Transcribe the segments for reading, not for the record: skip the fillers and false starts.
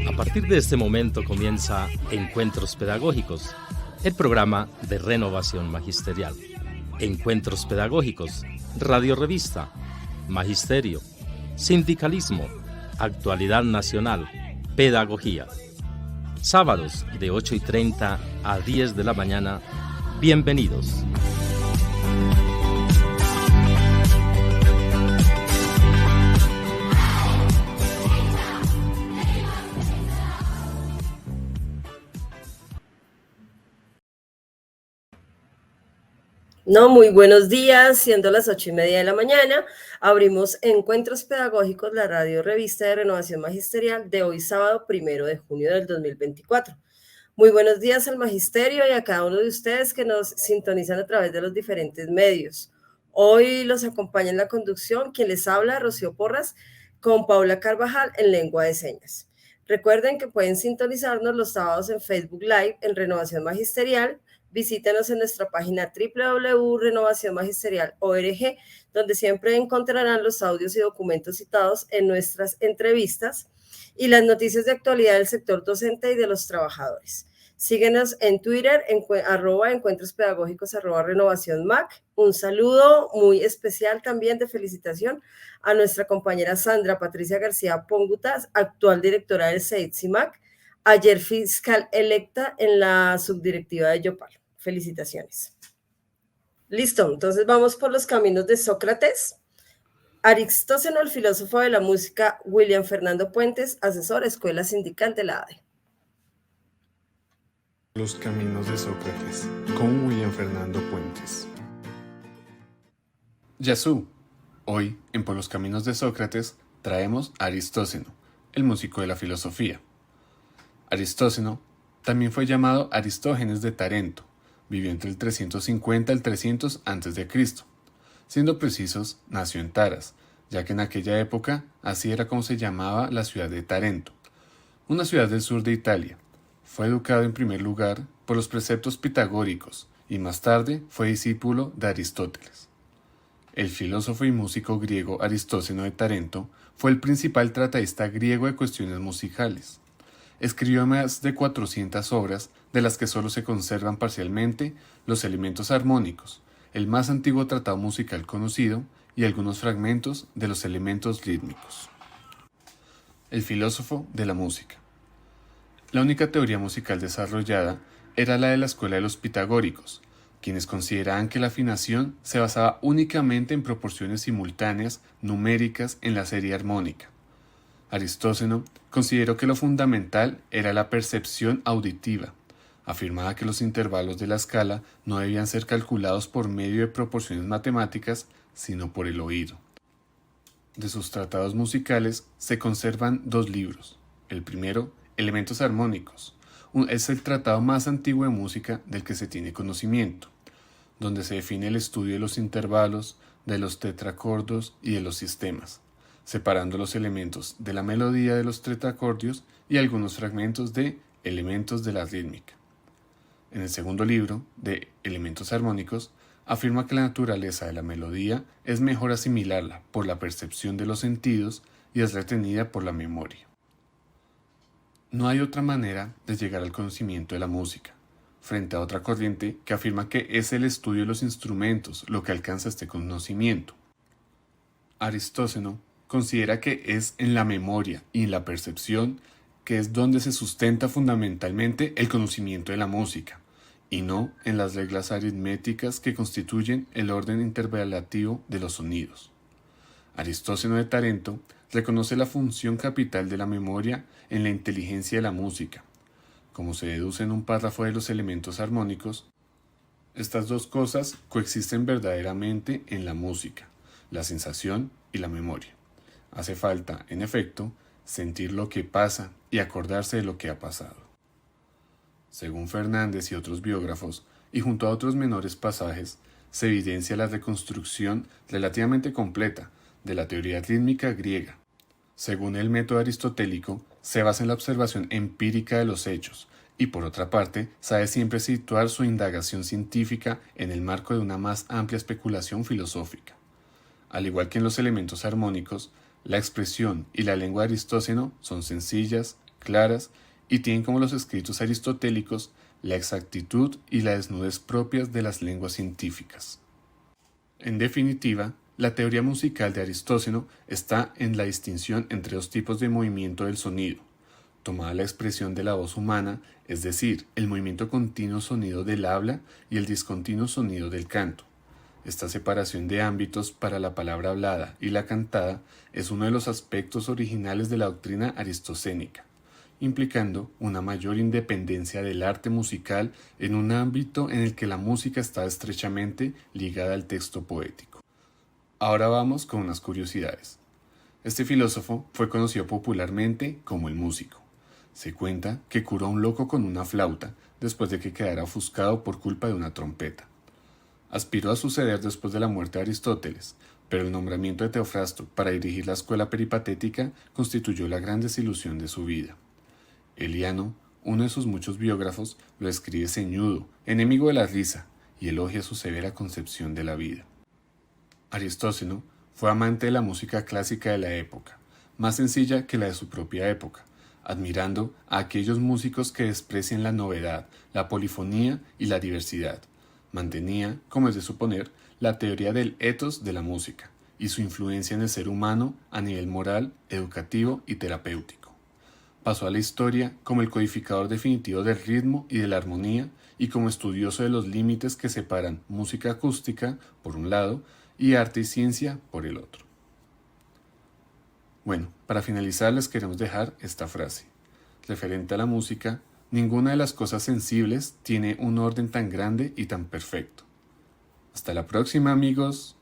A partir de este momento comienza Encuentros Pedagógicos, el programa de renovación magisterial. Encuentros Pedagógicos, Radio Revista, Magisterio, Sindicalismo, Actualidad Nacional, Pedagogía. Sábados de 8:30 a 10 de la mañana. Bienvenidos. Muy buenos días, siendo las 8:30 de la mañana, abrimos Encuentros Pedagógicos, la radio revista de renovación magisterial de hoy sábado 1 de junio del 2024. Muy buenos días al magisterio y a cada uno de ustedes que nos sintonizan a través de los diferentes medios. Hoy los acompaña en la conducción quien les habla, Rocío Porras, con Paula Carvajal en lengua de señas. Recuerden que pueden sintonizarnos los sábados en Facebook Live en Renovación Magisterial. Visítenos en nuestra página www.renovacionmagisterial.org, donde siempre encontrarán los audios y documentos citados en nuestras entrevistas y las noticias de actualidad del sector docente y de los trabajadores. Síguenos en Twitter, @encuentros pedagógicos, @renovacionmac. Un saludo muy especial también de felicitación a nuestra compañera Sandra Patricia García Pongutas, actual directora del CEITSIMAC, ayer fiscal electa en la subdirectiva de Yopal. Felicitaciones. Listo, entonces vamos por los caminos de Sócrates. Aristóteles, el filósofo de la música, William Fernando Puentes, asesor, Escuela Sindical de la ADE. Los caminos de Sócrates, con William Fernando Puentes. Yasú, hoy en Por los caminos de Sócrates traemos a Aristóteles, el músico de la filosofía. Aristóteles también fue llamado Aristógenes de Tarento, vivió entre el 350 al 300 a.C. Siendo precisos, nació en Taras, ya que en aquella época así era como se llamaba la ciudad de Tarento, una ciudad del sur de Italia. Fue educado en primer lugar por los preceptos pitagóricos y más tarde fue discípulo de Aristóteles. El filósofo y músico griego Aristóteles de Tarento fue el principal tratadista griego de cuestiones musicales. Escribió más de 400 obras, de las que solo se conservan parcialmente los elementos armónicos, el más antiguo tratado musical conocido, y algunos fragmentos de los elementos rítmicos. El filósofo de la música. La única teoría musical desarrollada era la de la escuela de los pitagóricos, quienes consideraban que la afinación se basaba únicamente en proporciones simultáneas numéricas en la serie armónica. Aristóteles consideró que lo fundamental era la percepción auditiva. Afirmaba que los intervalos de la escala no debían ser calculados por medio de proporciones matemáticas, sino por el oído. De sus tratados musicales se conservan 2 libros. El primero, Elementos armónicos, es el tratado más antiguo de música del que se tiene conocimiento, donde se define el estudio de los intervalos, de los tetracordos y de los sistemas, separando los elementos de la melodía de los tetracordios y algunos fragmentos de elementos de la rítmica. En el segundo libro, de Elementos armónicos, afirma que la naturaleza de la melodía es mejor asimilarla por la percepción de los sentidos y es retenida por la memoria. No hay otra manera de llegar al conocimiento de la música, frente a otra corriente que afirma que es el estudio de los instrumentos lo que alcanza este conocimiento. Aristóteles considera que es en la memoria y en la percepción que es donde se sustenta fundamentalmente el conocimiento de la música, y no en las reglas aritméticas que constituyen el orden intervalativo de los sonidos. Aristóteles de Tarento reconoce la función capital de la memoria en la inteligencia de la música. Como se deduce en un párrafo de los elementos armónicos, estas dos cosas coexisten verdaderamente en la música, la sensación y la memoria. Hace falta, en efecto, sentir lo que pasa y acordarse de lo que ha pasado. Según Fernández y otros biógrafos, y junto a otros menores pasajes, se evidencia la reconstrucción relativamente completa de la teoría rítmica griega. Según el método aristotélico, se basa en la observación empírica de los hechos, y por otra parte, sabe siempre situar su indagación científica en el marco de una más amplia especulación filosófica. Al igual que en los elementos armónicos, la expresión y la lengua de Aristóceno son sencillas, claras y tienen como los escritos aristotélicos la exactitud y la desnudez propias de las lenguas científicas. En definitiva, la teoría musical de Aristóceno está en la distinción entre dos tipos de movimiento del sonido, tomada la expresión de la voz humana, es decir, el movimiento continuo sonido del habla y el discontinuo sonido del canto. Esta separación de ámbitos para la palabra hablada y la cantada es uno de los aspectos originales de la doctrina aristocénica, implicando una mayor independencia del arte musical en un ámbito en el que la música está estrechamente ligada al texto poético. Ahora vamos con unas curiosidades. Este filósofo fue conocido popularmente como el músico. Se cuenta que curó a un loco con una flauta después de que quedara ofuscado por culpa de una trompeta. Aspiró a suceder después de la muerte de Aristóteles, pero el nombramiento de Teofrasto para dirigir la escuela peripatética constituyó la gran desilusión de su vida. Eliano, uno de sus muchos biógrafos, lo escribe ceñudo, enemigo de la risa, y elogia su severa concepción de la vida. Aristóceno fue amante de la música clásica de la época, más sencilla que la de su propia época, admirando a aquellos músicos que desprecian la novedad, la polifonía y la diversidad. Mantenía, como es de suponer, la teoría del ethos de la música y su influencia en el ser humano a nivel moral, educativo y terapéutico. Pasó a la historia como el codificador definitivo del ritmo y de la armonía y como estudioso de los límites que separan música acústica, por un lado, y arte y ciencia, por el otro. Bueno, para finalizar les queremos dejar esta frase. Referente a la música, ninguna de las cosas sensibles tiene un orden tan grande y tan perfecto. Hasta la próxima, amigos.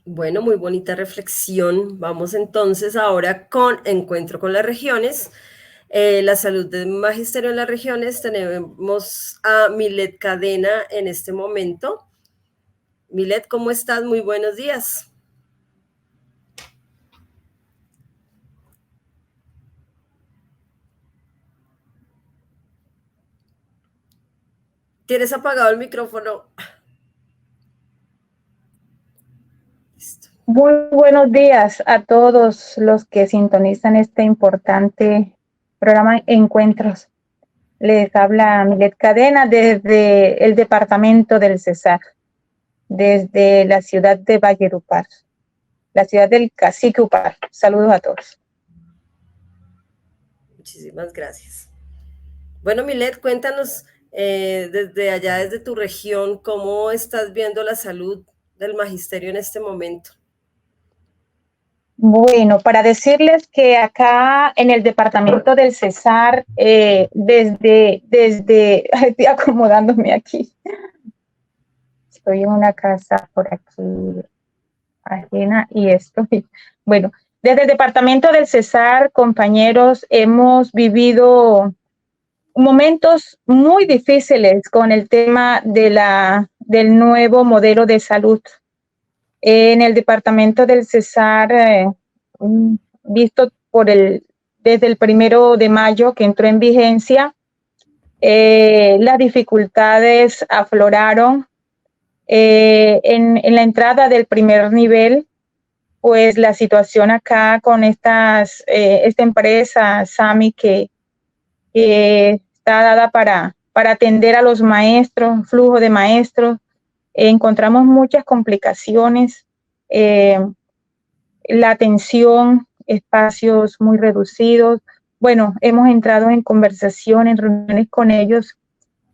Bueno, muy bonita reflexión. Vamos entonces ahora con Encuentro con las Regiones. La salud del magisterio en las regiones. Tenemos a Milet Cadena en este momento. Milet, ¿cómo estás? Muy buenos días. ¿Tienes apagado el micrófono? Listo. Muy buenos días a todos los que sintonizan este importante programa Encuentros. Les habla Milet Cadena desde el departamento del Cesar, desde la ciudad de Valledupar, la ciudad del Cacique Upar. Saludos a todos. Muchísimas gracias. Bueno, Milet, cuéntanos desde allá, desde tu región, ¿cómo estás viendo la salud del magisterio en este momento? Bueno, para decirles que acá en el departamento del Cesar, estoy acomodándome aquí. Estoy en una casa por aquí ajena y estoy, bueno, desde el departamento del Cesar, compañeros, hemos vivido momentos muy difíciles con el tema del nuevo modelo de salud. En el departamento del Cesar, visto desde el 1 de mayo que entró en vigencia, las dificultades afloraron. En la entrada del primer nivel, pues la situación acá con esta empresa SAMI que está dada para atender a los maestros, flujo de maestros, encontramos muchas complicaciones, la atención, espacios muy reducidos. Bueno, hemos entrado en conversación, en reuniones con ellos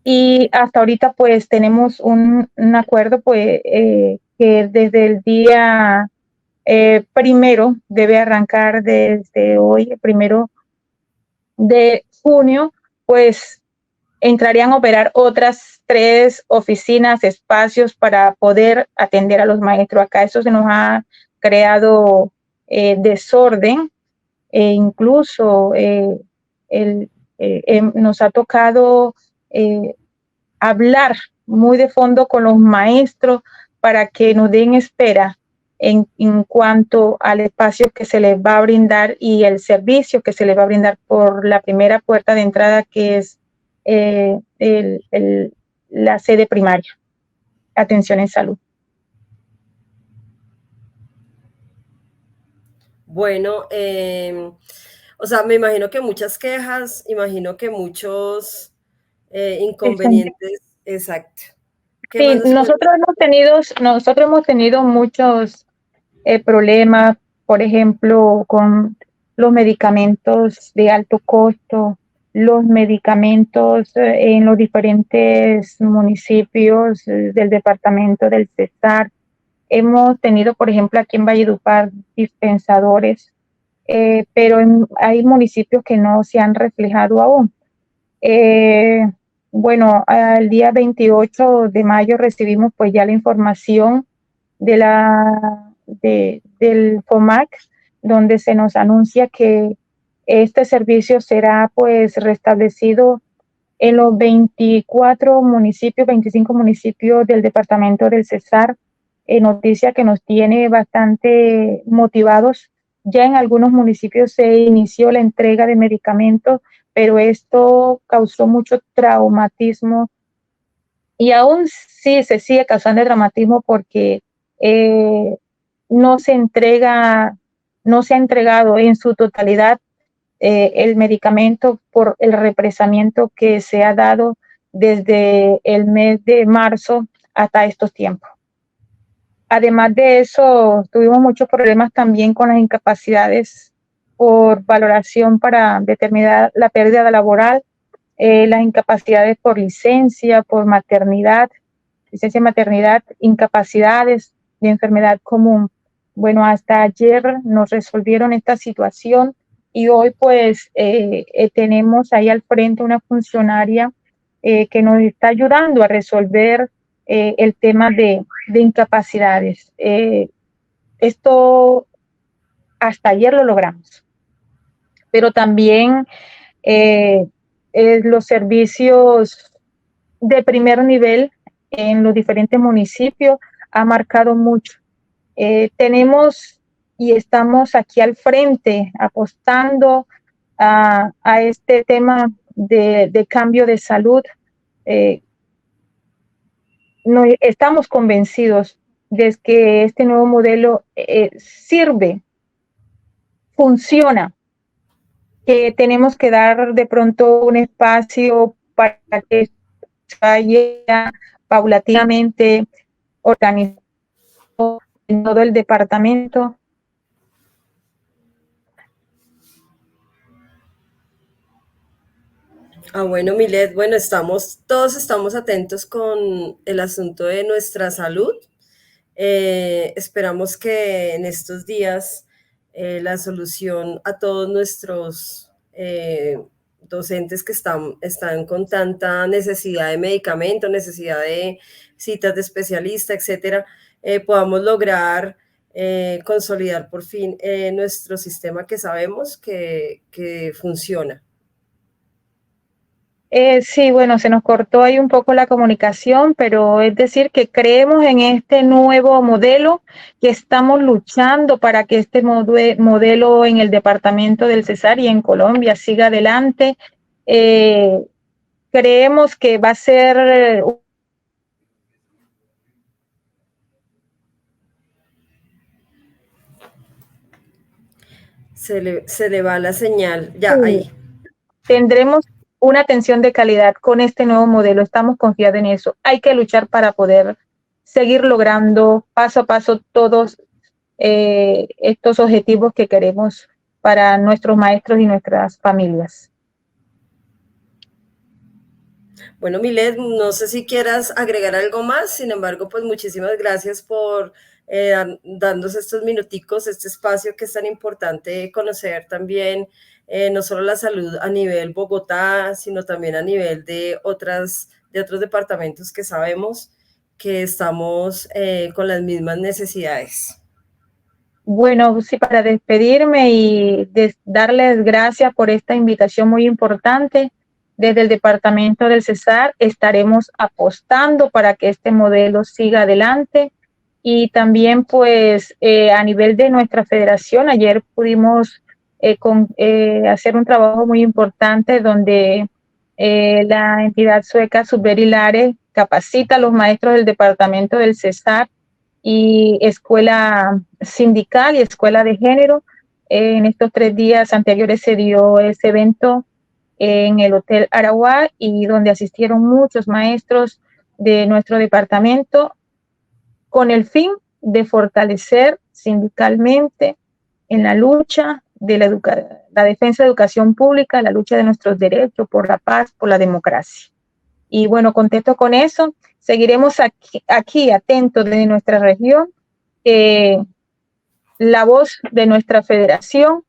y hasta ahorita pues tenemos un acuerdo pues que desde el día primero debe arrancar desde hoy, el 1 de junio, pues entrarían a operar otras 3 oficinas, espacios para poder atender a los maestros. Acá eso se nos ha creado desorden e incluso nos ha tocado hablar muy de fondo con los maestros para que nos den espera en cuanto al espacio que se les va a brindar y el servicio que se les va a brindar por la primera puerta de entrada, que es la sede primaria, atención en salud. Bueno, o sea, me imagino que muchas quejas, imagino que muchos inconvenientes, exacto. ¿Qué más Sí, nos puedes nosotros hemos tenido muchos problemas, por ejemplo, con los medicamentos de alto costo, los medicamentos en los diferentes municipios del departamento del Cesar. Hemos tenido, por ejemplo, aquí en Valledupar, dispensadores, pero hay municipios que no se han reflejado aún. Bueno, el día 28 de mayo recibimos pues ya la información del FOMAC, donde se nos anuncia que este servicio será pues restablecido en los 24 municipios, 25 municipios del departamento del Cesar. Noticia que nos tiene bastante motivados. Ya en algunos municipios se inició la entrega de medicamentos, pero esto causó mucho traumatismo y aún sí se sigue causando traumatismo porque no se ha entregado en su totalidad el medicamento por el represamiento que se ha dado desde el mes de marzo hasta estos tiempos. Además de eso, tuvimos muchos problemas también con las incapacidades por valoración para determinar la pérdida laboral, las incapacidades por licencia, por maternidad, licencia de maternidad, incapacidades de enfermedad común. Bueno, hasta ayer nos resolvieron esta situación y hoy pues tenemos ahí al frente una funcionaria que nos está ayudando a resolver el tema de incapacidades. Esto hasta ayer lo logramos, pero también los servicios de primer nivel en los diferentes municipios ha marcado mucho. Tenemos y estamos aquí al frente apostando a este tema de cambio de salud. No, estamos convencidos de que este nuevo modelo sirve, funciona, que tenemos que dar de pronto un espacio para que vaya paulatinamente organizado en todo el departamento. Bueno, Milet, bueno, todos estamos atentos con el asunto de nuestra salud. Esperamos que en estos días la solución a todos nuestros docentes que están con tanta necesidad de medicamento, necesidad de citas de especialista, etcétera, podamos lograr consolidar por fin nuestro sistema que sabemos que funciona. Sí, bueno, se nos cortó ahí un poco la comunicación, pero es decir que creemos en este nuevo modelo, que estamos luchando para que este modelo en el departamento del Cesar y en Colombia siga adelante. Creemos que va a ser se le va la señal, ya, sí, ahí. Tendremos una atención de calidad con este nuevo modelo, estamos confiados en eso. Hay que luchar para poder seguir logrando paso a paso todos estos objetivos que queremos para nuestros maestros y nuestras familias. Bueno, Milet, no sé si quieras agregar algo más, sin embargo, pues muchísimas gracias por darnos estos minuticos, este espacio que es tan importante conocer también, no solo la salud a nivel Bogotá, sino también a nivel de otros departamentos que sabemos que estamos con las mismas necesidades. Bueno, sí, para despedirme y darles gracias por esta invitación muy importante. Desde el departamento del Cesar estaremos apostando para que este modelo siga adelante y también pues a nivel de nuestra federación, ayer pudimos hacer un trabajo muy importante donde la entidad sueca Subverilare capacita a los maestros del departamento del Cesar y escuela sindical y escuela de género. En estos 3 días anteriores se dio ese evento en el Hotel Araguá y donde asistieron muchos maestros de nuestro departamento con el fin de fortalecer sindicalmente en la lucha de la defensa de educación pública, la lucha de nuestros derechos por la paz, por la democracia. Y bueno, contento con eso. Seguiremos aquí atentos de nuestra región, la voz de nuestra federación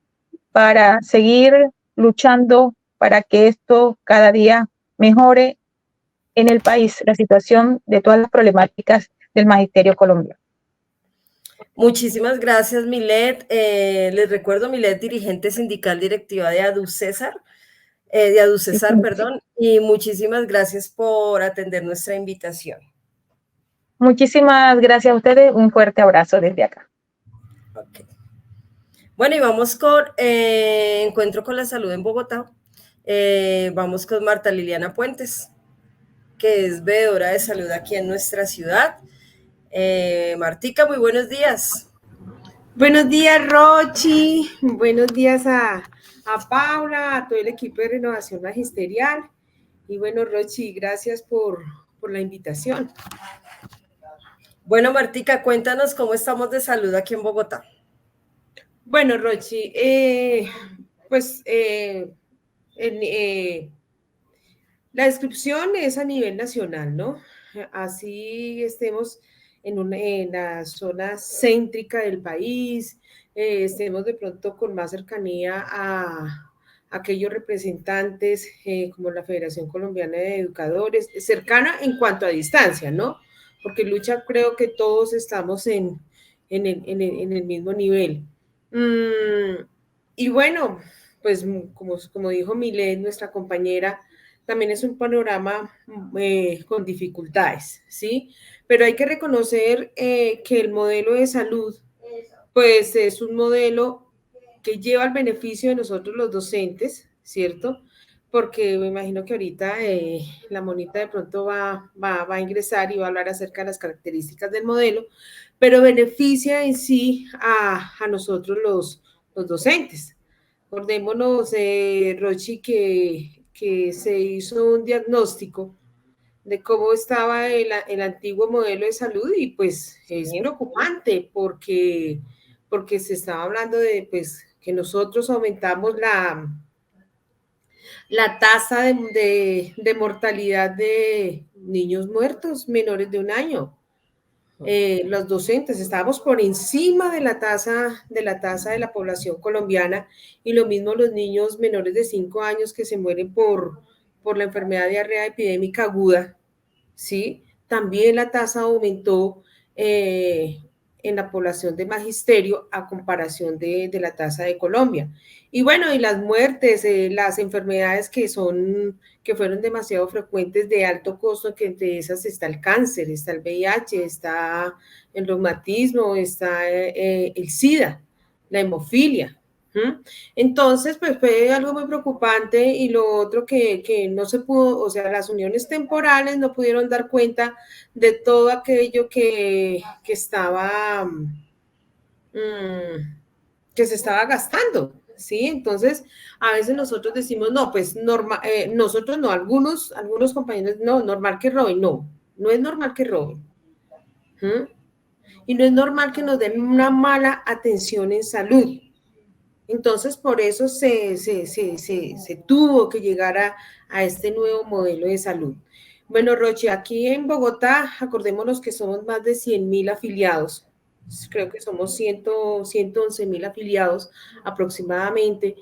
para seguir luchando para que esto cada día mejore en el país, la situación de todas las problemáticas del magisterio colombiano. Muchísimas gracias, Milet. Les recuerdo, Milet, dirigente sindical directiva de ADUCESAR, perdón, y muchísimas gracias por atender nuestra invitación. Muchísimas gracias a ustedes, un fuerte abrazo desde acá. Okay. Bueno, y vamos con Encuentro con la Salud en Bogotá. Vamos con Marta Liliana Puentes, que es veedora de salud aquí en nuestra ciudad. Martica, muy buenos días. Buenos días, Rochi. Buenos días a Paula, a todo el equipo de Renovación Magisterial. Y bueno, Rochi, gracias por la invitación. Bueno, Martica, cuéntanos cómo estamos de salud aquí en Bogotá. Bueno, Rochi, la descripción es a nivel nacional, ¿no? Así estemos en la zona céntrica del país, estemos de pronto con más cercanía a aquellos representantes como la Federación Colombiana de Educadores, cercana en cuanto a distancia, ¿no? Porque lucha creo que todos estamos en el mismo nivel. Y bueno, pues como dijo Milet, nuestra compañera, también es un panorama con dificultades, ¿sí? Pero hay que reconocer que el modelo de salud, pues es un modelo que lleva el beneficio de nosotros los docentes, ¿cierto? Porque me imagino que ahorita la monita de pronto va a ingresar y va a hablar acerca de las características del modelo, pero beneficia en sí a nosotros los docentes. Acordémonos, Rochi, que se hizo un diagnóstico de cómo estaba el antiguo modelo de salud y pues es preocupante porque se estaba hablando de pues que nosotros aumentamos la tasa de mortalidad de niños muertos menores de 1 año. Los docentes estábamos por encima de la tasa de la población colombiana y lo mismo los niños menores de 5 años que se mueren por la enfermedad de diarrea epidémica aguda, ¿sí? También la tasa aumentó en la población de magisterio a comparación de la tasa de Colombia. Y bueno, y las muertes, las enfermedades que fueron demasiado frecuentes de alto costo, que entre esas está el cáncer, está el VIH, está el reumatismo, está el SIDA, la hemofilia. Entonces, pues fue algo muy preocupante y lo otro que no se pudo, o sea, las uniones temporales no pudieron dar cuenta de todo aquello que estaba, que se estaba gastando, ¿sí? Entonces, a veces nosotros decimos, no, pues nosotros no, algunos compañeros, no, normal que roben, no es normal que roben. Y no es normal que nos den una mala atención en salud. Entonces, por eso se tuvo que llegar a este nuevo modelo de salud. Bueno, Rochi, aquí en Bogotá, acordémonos que somos más de 100.000 afiliados. Creo que somos 111.000 afiliados aproximadamente.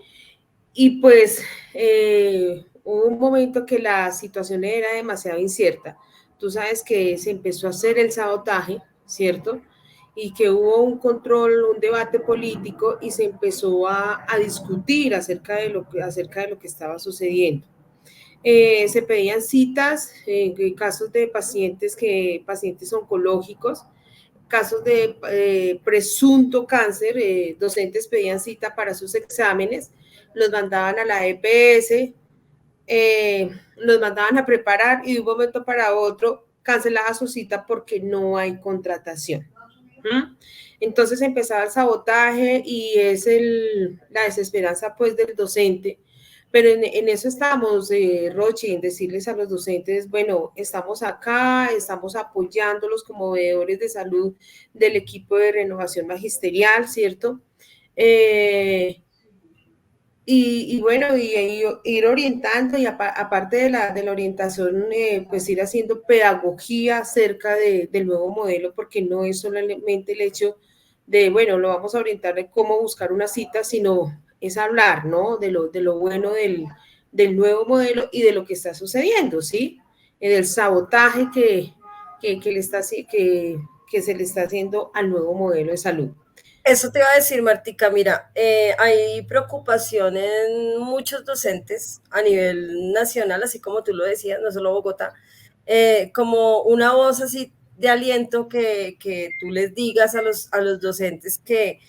Y pues hubo un momento que la situación era demasiado incierta. Tú sabes que se empezó a hacer el sabotaje, ¿cierto? Y que hubo un control, un debate político y se empezó a discutir acerca de lo que estaba sucediendo. Se pedían citas en casos de pacientes oncológicos, casos de presunto cáncer, docentes pedían cita para sus exámenes, los mandaban a la EPS, los mandaban a preparar y de un momento para otro cancelada su cita porque no hay contratación. Entonces empezaba el sabotaje y es la desesperanza pues del docente. Pero en eso estamos, Rochi, en decirles a los docentes, bueno, estamos acá, estamos apoyándolos como veedores de salud del equipo de renovación magisterial, ¿cierto? Y bueno, y ir orientando y aparte de la orientación, pues ir haciendo pedagogía acerca del nuevo modelo, porque no es solamente el hecho de, bueno, lo vamos a orientar de cómo buscar una cita, sino es hablar, ¿no? De lo bueno del nuevo modelo y de lo que está sucediendo, ¿sí? Del sabotaje que se le está haciendo al nuevo modelo de salud. Eso te iba a decir, Martica, mira, hay preocupación en muchos docentes a nivel nacional, así como tú lo decías, no solo Bogotá, como una voz así de aliento que tú les digas a los docentes que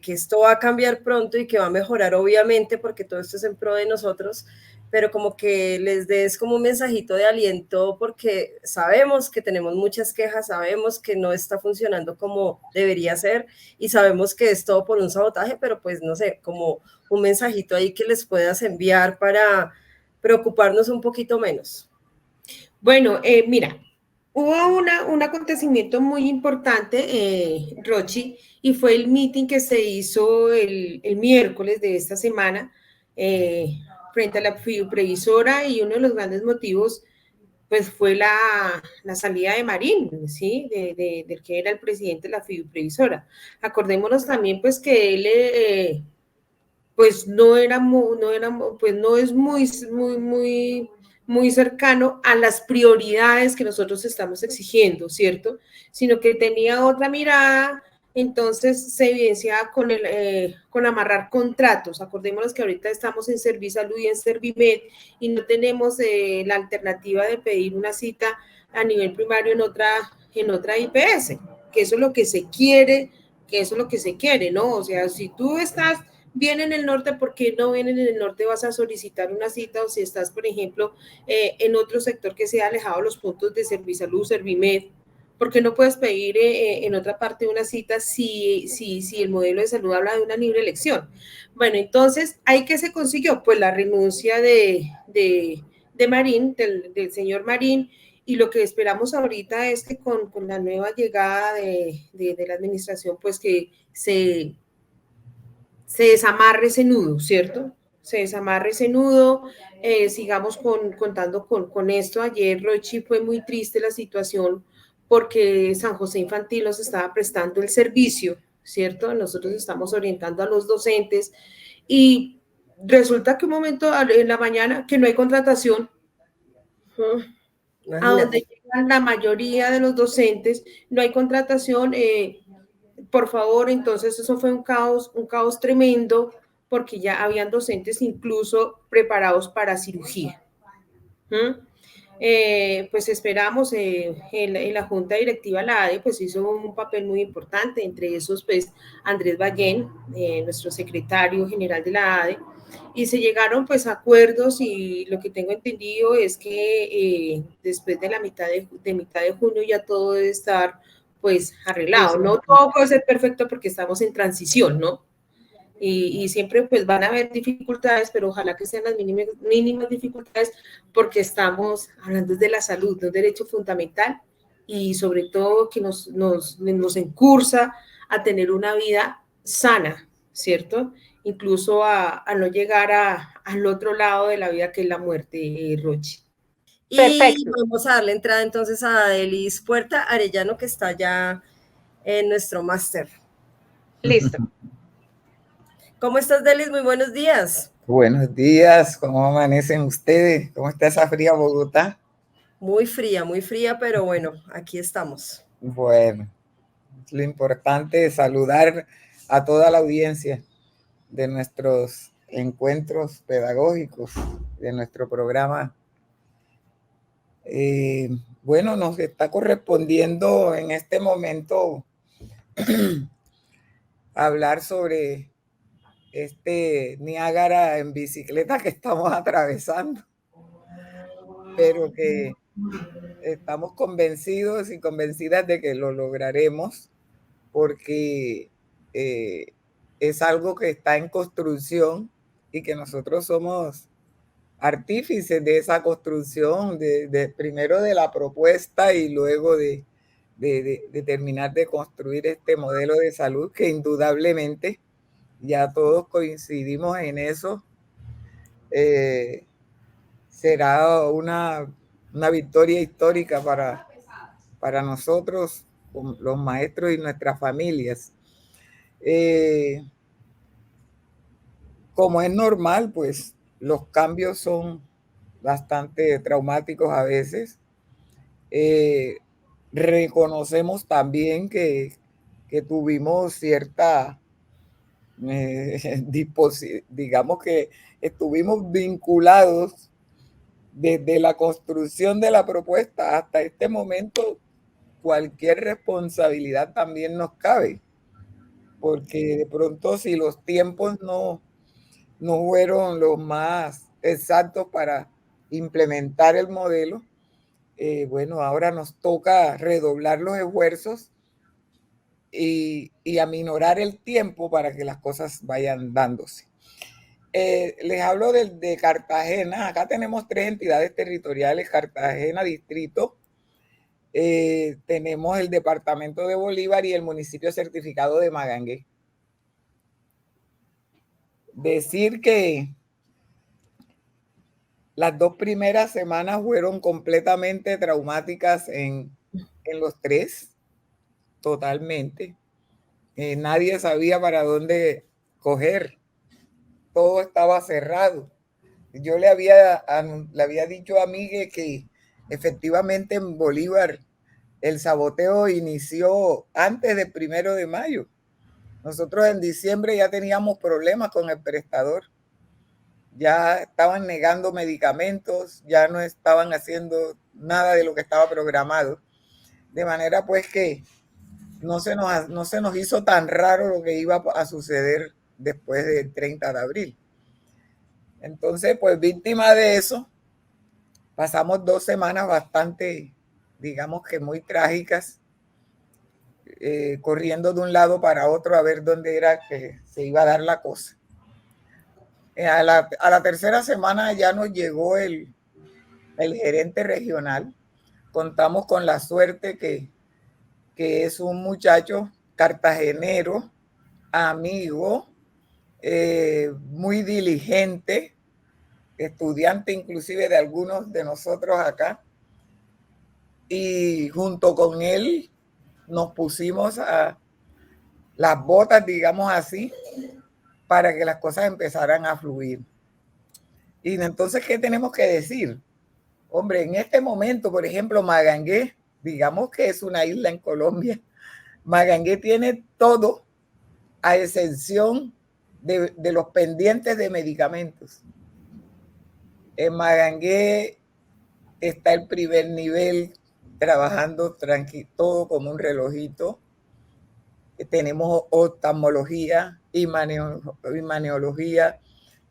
esto va a cambiar pronto y que va a mejorar, obviamente, porque todo esto es en pro de nosotros, pero como que les des como un mensajito de aliento porque sabemos que tenemos muchas quejas, sabemos que no está funcionando como debería ser y sabemos que es todo por un sabotaje, pero pues no sé, como un mensajito ahí que les puedas enviar para preocuparnos un poquito menos. Bueno, mira, hubo un acontecimiento muy importante, Rochi, y fue el meeting que se hizo el miércoles de esta semana frente a la previsora, y uno de los grandes motivos pues fue la salida de Marín, ¿sí? Del que era el presidente de la previsora. Acordémonos también pues que él pues no es muy cercano a las prioridades que nosotros estamos exigiendo, ¿cierto? Sino que tenía otra mirada, entonces se evidenciaba con amarrar contratos. Acordémonos que ahorita estamos en Servisalud y en Servimed y no tenemos la alternativa de pedir una cita a nivel primario en otra IPS, que eso es lo que se quiere, ¿no? O sea, si tú estás bien en el norte, ¿por qué no vienen en el norte? Vas a solicitar una cita, o si estás, por ejemplo, en otro sector que sea alejado de los puntos de Servisalud, Servimed, ¿por qué no puedes pedir en otra parte una cita si el modelo de salud habla de una libre elección? Bueno, entonces, ¿ahí qué se consiguió? Pues la renuncia de Marín, del señor Marín, y lo que esperamos ahorita es que con la nueva llegada de la administración, pues que se desamarre ese nudo, ¿cierto? Se desamarre ese nudo, sigamos contando con esto. Ayer, Rochi, fue muy triste la situación porque San José Infantil nos estaba prestando el servicio, ¿cierto? Nosotros estamos orientando a los docentes y resulta que un momento en la mañana que no hay contratación, a donde llegan la mayoría de los docentes, no hay contratación, por favor, entonces eso fue un caos tremendo, porque ya habían docentes incluso preparados para cirugía. Pues esperamos en la junta directiva, la ADE, pues hizo un papel muy importante, entre esos, pues Andrés Ballén, nuestro secretario general de la ADE, y se llegaron pues a acuerdos, y lo que tengo entendido es que después de mitad de junio ya todo debe estar pues arreglado. No todo puede ser perfecto porque estamos en transición, ¿no? Y siempre pues van a haber dificultades, pero ojalá que sean las mínimas dificultades, porque estamos hablando de la salud, de un derecho fundamental, y sobre todo que nos encursa a tener una vida sana, ¿cierto? Incluso a no llegar al otro lado de la vida, que es la muerte, Rochi. Y perfecto. Vamos a darle entrada entonces a Delis Puerta Arellano, que está ya en nuestro máster. Listo. ¿Cómo estás, Delis? Muy buenos días. Buenos días, ¿cómo amanecen ustedes? ¿Cómo está esa fría Bogotá? Muy fría, pero bueno, aquí estamos. Bueno, lo importante es saludar a toda la audiencia de nuestros encuentros pedagógicos, de nuestro programa. Bueno, nos está correspondiendo en este momento hablar sobre este Niágara en bicicleta que estamos atravesando, pero que Estamos convencidos y convencidas de que lo lograremos porque es algo que está en construcción y que nosotros somos artífices de esa construcción, primero de la propuesta y luego de terminar de construir este modelo de salud que indudablemente ya todos coincidimos en eso. Será una victoria histórica para nosotros, los maestros y nuestras familias. Como es normal, pues los cambios son bastante traumáticos a veces. Reconocemos también que tuvimos cierta, digamos que estuvimos vinculados desde la construcción de la propuesta hasta este momento. Cualquier responsabilidad también nos cabe, porque de pronto si los tiempos no fueron los más exactos para implementar el modelo, bueno, ahora nos toca redoblar los esfuerzos y aminorar el tiempo para que las cosas vayan dándose. Les hablo de Cartagena. Acá tenemos 3 entidades territoriales: Cartagena Distrito, tenemos el departamento de Bolívar y el municipio certificado de Magangué. Decir que las 2 primeras semanas fueron completamente traumáticas en los 3, totalmente. Nadie sabía para dónde coger. Todo estaba cerrado. Yo le había dicho a Miguel que efectivamente en Bolívar el saboteo inició antes del 1 de mayo. Nosotros en diciembre ya teníamos problemas con el prestador. Ya estaban negando medicamentos, ya no estaban haciendo nada de lo que estaba programado. De manera pues que no se nos hizo tan raro lo que iba a suceder después del 30 de abril. Entonces, pues víctima de eso, pasamos 2 semanas bastante, digamos que muy trágicas, corriendo de un lado para otro a ver dónde era que se iba a dar la cosa. A la tercera semana ya nos llegó el gerente regional. Contamos con la suerte que es un muchacho cartagenero, amigo, muy diligente, estudiante inclusive de algunos de nosotros acá. Y junto con él nos pusimos a las botas, digamos así, para que las cosas empezaran a fluir. Y entonces, ¿qué tenemos que decir? Hombre, en este momento, por ejemplo, Magangué, digamos que es una isla en Colombia. Magangué tiene todo a excepción de los pendientes de medicamentos. En Magangué está el primer nivel trabajando tranquilo, todo como un relojito. Tenemos oftalmología y maniología.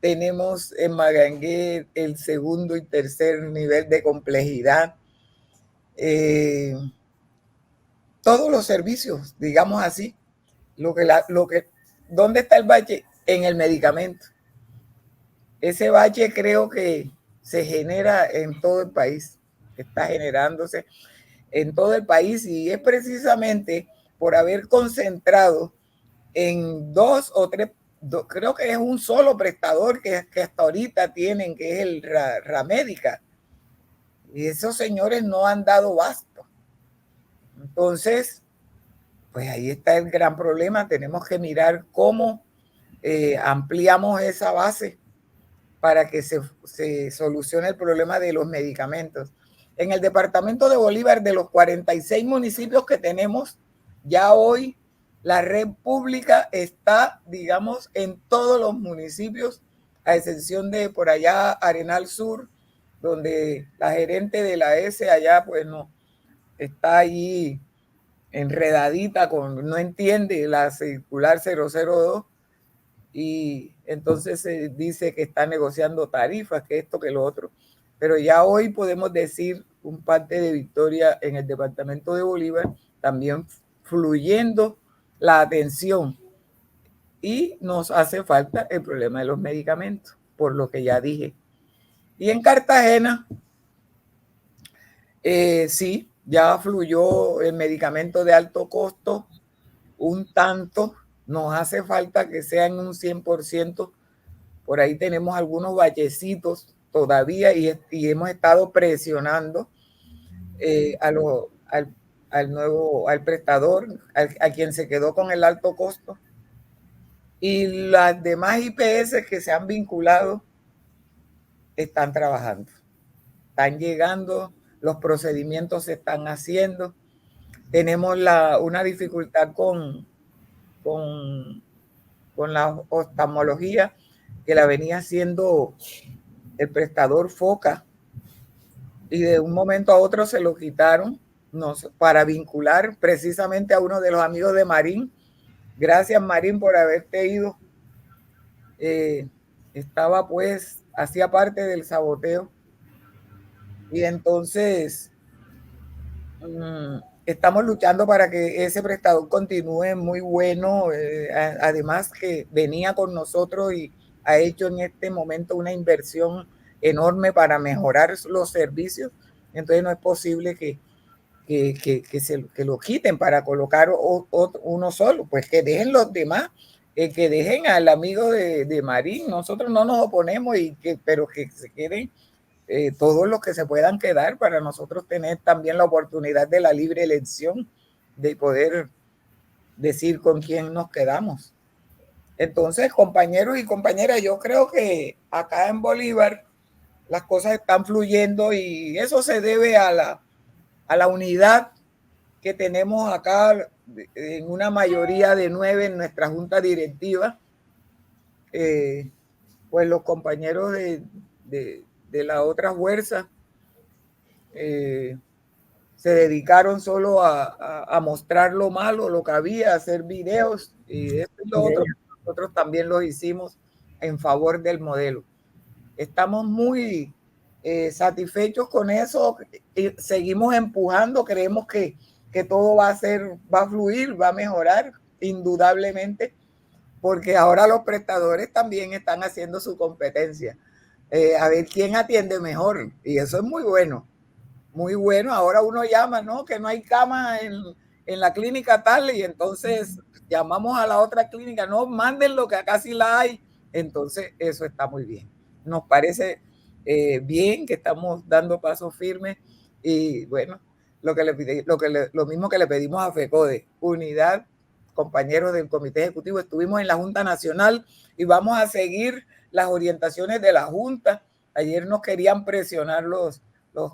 Tenemos en Magangué el segundo y tercer nivel de complejidad. Todos los servicios, digamos así. ¿Dónde está el bache? En el medicamento. Ese bache creo que se genera en todo el país. Está generándose en todo el país y es precisamente por haber concentrado en 2 o 3, creo que es un solo prestador que hasta ahorita tienen, que es el Ramédica. Y esos señores no han dado basto. Entonces, pues ahí está el gran problema. Tenemos que mirar cómo ampliamos esa base para que se solucione el problema de los medicamentos. En el departamento de Bolívar, de los 46 municipios que tenemos, ya hoy la red pública está, digamos, en todos los municipios, a excepción de por allá Arenal Sur, donde la gerente de la S allá, pues no, está allí enredadita no entiende la circular 002 y entonces se dice que está negociando tarifas, que esto, que lo otro. Pero ya hoy podemos decir un parte de Victoria en el departamento de Bolívar, también fluyendo la atención. Y nos hace falta el problema de los medicamentos, por lo que ya dije. Y en Cartagena, sí, ya fluyó el medicamento de alto costo un tanto. Nos hace falta que sea en un 100%. Por ahí tenemos algunos vallecitos todavía y hemos estado presionando al prestador, a quien se quedó con el alto costo. Y las demás IPS que se han vinculado están trabajando, están llegando, los procedimientos se están haciendo. Tenemos una dificultad con la oftalmología, que la venía haciendo el prestador Foca, y de un momento a otro se lo quitaron para vincular precisamente a uno de los amigos de Marín. Gracias, Marín, por haberte ido. Estaba pues, hacía parte del saboteo. Y entonces estamos luchando para que ese prestador continúe, muy bueno. Además que venía con nosotros y ha hecho en este momento una inversión enorme para mejorar los servicios. Entonces no es posible que lo quiten para colocar uno solo, pues que dejen los demás, que dejen al amigo de Marín. Nosotros no nos oponemos, pero que se queden todos los que se puedan quedar, para nosotros tener también la oportunidad de la libre elección, de poder decir con quién nos quedamos. Entonces, compañeros y compañeras, yo creo que acá en Bolívar las cosas están fluyendo, y eso se debe a la unidad que tenemos acá en una mayoría de 9 en nuestra junta directiva. Pues los compañeros de la otra fuerza se dedicaron solo a mostrar lo malo, lo que había, a hacer videos, y esto y lo otro. Nosotros también lo hicimos en favor del modelo. Estamos muy satisfechos con eso, y seguimos empujando. Creemos que todo va a fluir, va a mejorar indudablemente, porque ahora los prestadores también están haciendo su competencia, a ver quién atiende mejor, y eso es muy bueno, muy bueno. Ahora uno llama, ¿no?, que no hay cama en la clínica tal, y entonces llamamos a la otra clínica, no, mándenlo que acá sí la hay. Entonces eso está muy bien, nos parece bien que estamos dando pasos firmes. Y bueno, lo mismo que le pedimos a FECODE, unidad. Compañeros del Comité Ejecutivo, estuvimos en la Junta Nacional y vamos a seguir las orientaciones de la Junta. Ayer nos querían presionar los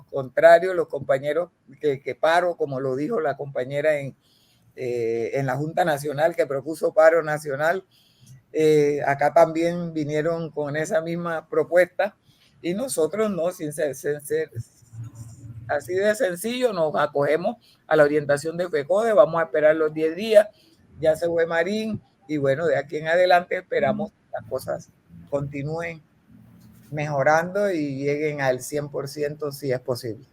contrarios, los compañeros que paro, como lo dijo la compañera en la Junta Nacional, que propuso paro nacional. Acá también vinieron con esa misma propuesta, y nosotros no, sin ser así de sencillo, nos acogemos a la orientación de FECODE. Vamos a esperar los 10 días. Ya se fue Marín, y bueno, de aquí en adelante esperamos que las cosas continúen mejorando y lleguen al 100% si es posible.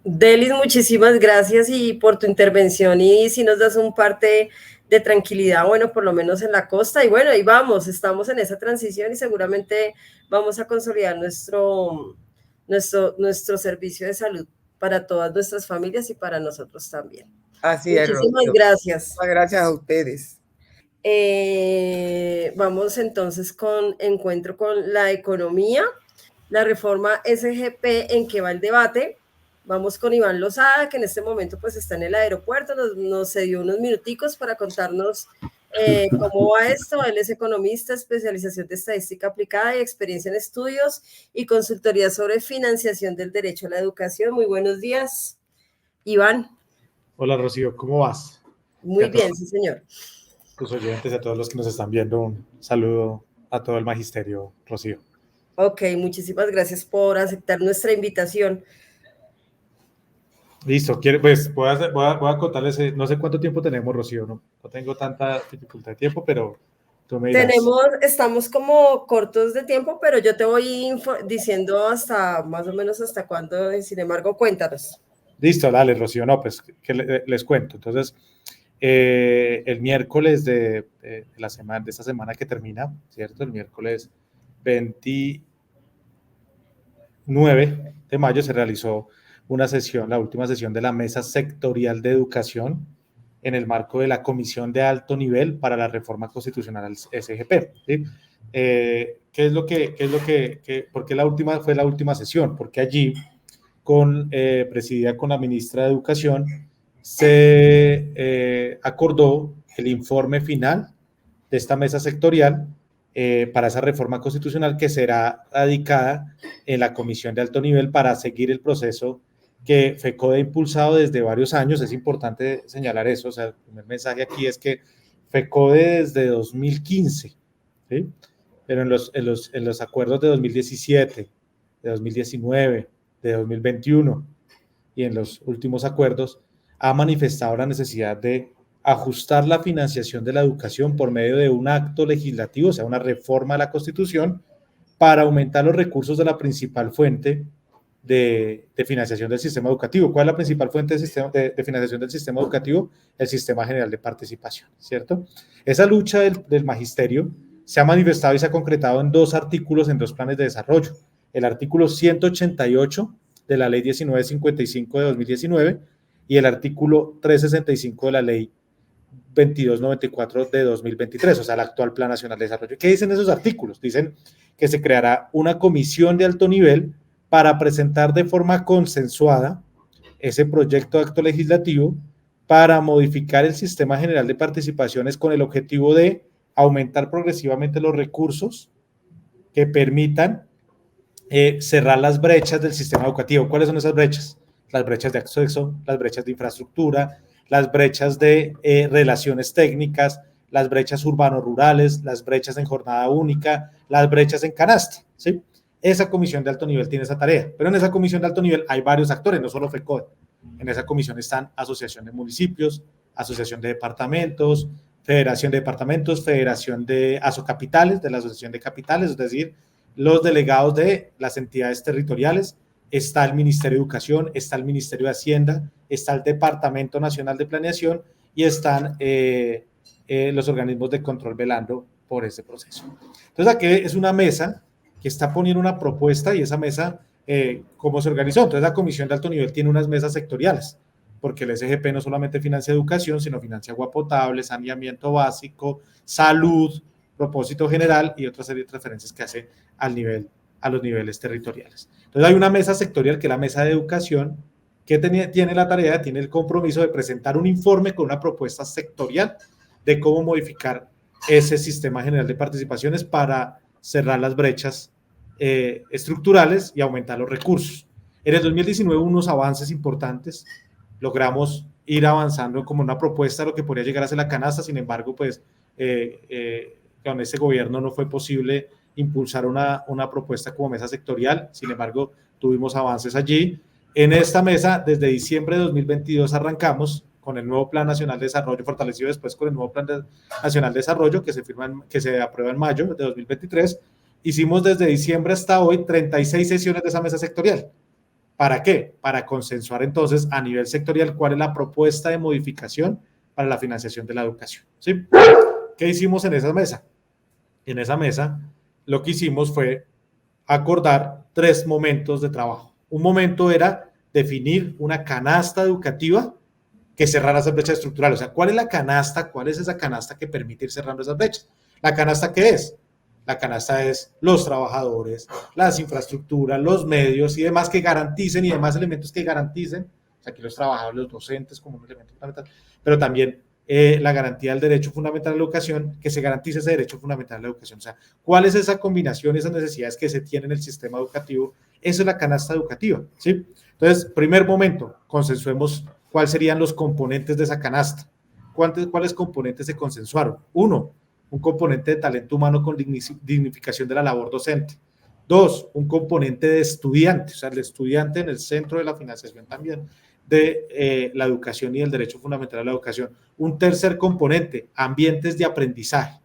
Delis, muchísimas gracias y por tu intervención, y si nos das un parte de tranquilidad, bueno, por lo menos en la costa. Y bueno, ahí vamos, estamos en esa transición y seguramente vamos a consolidar nuestro servicio de salud para todas nuestras familias y para nosotros también. Así es. Muchísimas gracias. Muchas gracias a ustedes. Vamos entonces con encuentro con la economía, la reforma SGP, ¿en qué va el debate? Vamos con Iván Lozada, que en este momento pues está en el aeropuerto, nos cedió unos minuticos para contarnos cómo va esto. Él es economista, especialización de estadística aplicada y experiencia en estudios y consultoría sobre financiación del derecho a la educación. Muy buenos días, Iván. Hola, Rocío, ¿cómo vas? Muy bien, sí, señor. Tus oyentes, a todos los que nos están viendo, un saludo a todo el magisterio, Rocío. Ok, muchísimas gracias por aceptar nuestra invitación. Listo, pues voy a contarles, no sé cuánto tiempo tenemos, Rocío, no tengo tanta dificultad de tiempo, pero Tú me dirás. Estamos como cortos de tiempo, pero yo te voy diciendo hasta más o menos hasta cuándo, sin embargo, cuéntanos. Listo, dale, Rocío, no, pues que les cuento. Entonces, el miércoles de esta semana que termina, ¿cierto? El miércoles 29 de mayo se realizó una sesión, la última sesión de la Mesa Sectorial de Educación en el marco de la Comisión de Alto Nivel para la Reforma Constitucional al SGP, ¿sí? ¿Por qué fue la última sesión? Porque allí, presidida con la ministra de Educación, se acordó el informe final de esta mesa sectorial para esa reforma constitucional que será radicada en la Comisión de Alto Nivel para seguir el proceso que FECODE ha impulsado desde varios años. Es importante señalar eso. O sea, el primer mensaje aquí es que FECODE desde 2015, ¿sí? Pero en los acuerdos de 2017, de 2019, de 2021 y en los últimos acuerdos, ha manifestado la necesidad de ajustar la financiación de la educación por medio de un acto legislativo, o sea, una reforma a la Constitución, para aumentar los recursos de la principal fuente de financiación del sistema educativo. ¿Cuál es la principal fuente de financiación del sistema educativo? El Sistema General de Participación, ¿cierto? Esa lucha del magisterio se ha manifestado y se ha concretado en 2 artículos, en 2 planes de desarrollo. El artículo 188 de la Ley 1955 de 2019 y el artículo 365 de la Ley 2294 de 2023, o sea, el actual Plan Nacional de Desarrollo. ¿Qué dicen esos artículos? Dicen que se creará una comisión de alto nivel para presentar de forma consensuada ese proyecto de acto legislativo para modificar el Sistema General de Participaciones con el objetivo de aumentar progresivamente los recursos que permitan cerrar las brechas del sistema educativo. ¿Cuáles son esas brechas? Las brechas de acceso, las brechas de infraestructura, las brechas de relaciones técnicas, las brechas urbano-rurales, las brechas en jornada única, las brechas en canasta, ¿sí? Esa comisión de alto nivel tiene esa tarea, pero en esa comisión de alto nivel hay varios actores, no solo FECODE. En esa comisión están asociación de municipios, asociación de departamentos, federación de departamentos, federación de asocapitales, de la asociación de capitales, es decir, los delegados de las entidades territoriales, está el Ministerio de Educación, está el Ministerio de Hacienda, está el Departamento Nacional de Planeación y están los organismos de control velando por ese proceso. Entonces aquí es una mesa que está poniendo una propuesta y esa mesa, ¿cómo se organizó? Entonces la Comisión de Alto Nivel tiene unas mesas sectoriales, porque el SGP no solamente financia educación, sino financia agua potable, saneamiento básico, salud, propósito general y otra serie de referencias que hace a los niveles territoriales. Entonces hay una mesa sectorial que es la mesa de educación que tiene la tarea, tiene el compromiso de presentar un informe con una propuesta sectorial de cómo modificar ese sistema general de participaciones para cerrar las brechas estructurales y aumentar los recursos. En el 2019 unos avances importantes, logramos ir avanzando como una propuesta de lo que podría llegar a ser la canasta, sin embargo, pues con ese gobierno no fue posible impulsar una propuesta como mesa sectorial, sin embargo, tuvimos avances allí. En esta mesa, desde diciembre de 2022 arrancamos con el nuevo Plan Nacional de Desarrollo, fortalecido después con el nuevo Plan Nacional de Desarrollo que se aprueba en mayo de 2023. Hicimos desde diciembre hasta hoy 36 sesiones de esa mesa sectorial. ¿Para qué? Para consensuar entonces a nivel sectorial cuál es la propuesta de modificación para la financiación de la educación, ¿sí? ¿Qué hicimos en esa mesa? En esa mesa lo que hicimos fue acordar 3 momentos de trabajo. Un momento era definir una canasta educativa que cerrara esas brechas estructurales. O sea, ¿cuál es la canasta? ¿Cuál es esa canasta que permite ir cerrando esas brechas? ¿La canasta qué es? La canasta es los trabajadores, las infraestructuras, los medios y demás que garanticen y demás elementos que garanticen, o sea, aquí los trabajadores, los docentes como un elemento fundamental, pero también la garantía del derecho fundamental a la educación, que se garantice ese derecho fundamental a la educación. O sea, ¿cuál es esa combinación, esas necesidades que se tienen en el sistema educativo? Eso es la canasta educativa, ¿sí? Entonces, primer momento, consensuemos cuáles serían los componentes de esa canasta. ¿Cuáles componentes se consensuaron? 1, un componente de talento humano con dignificación de la labor docente. 2, un componente de estudiante, o sea, el estudiante en el centro de la financiación también de la educación y el derecho fundamental a la educación. Un tercer componente, ambientes de aprendizaje.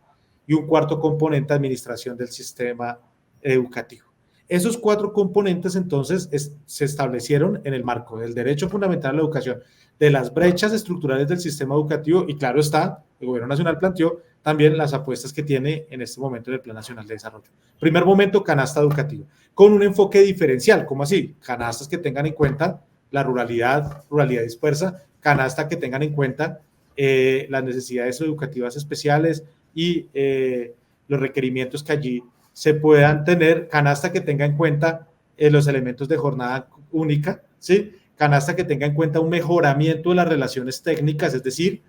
y un cuarto componente, administración del sistema educativo. Esos 4 componentes entonces se establecieron en el marco del derecho fundamental a la educación, de las brechas estructurales del sistema educativo y claro está, el Gobierno Nacional planteó también las apuestas que tiene en este momento en el Plan Nacional de Desarrollo. Primer momento, canasta educativa, con un enfoque diferencial, ¿cómo así? Canastas que tengan en cuenta la ruralidad dispersa, canasta que tengan en cuenta las necesidades educativas especiales y los requerimientos que allí se puedan tener, canasta que tenga en cuenta los elementos de jornada única, ¿sí? Canasta que tenga en cuenta un mejoramiento de las relaciones técnicas, es decir,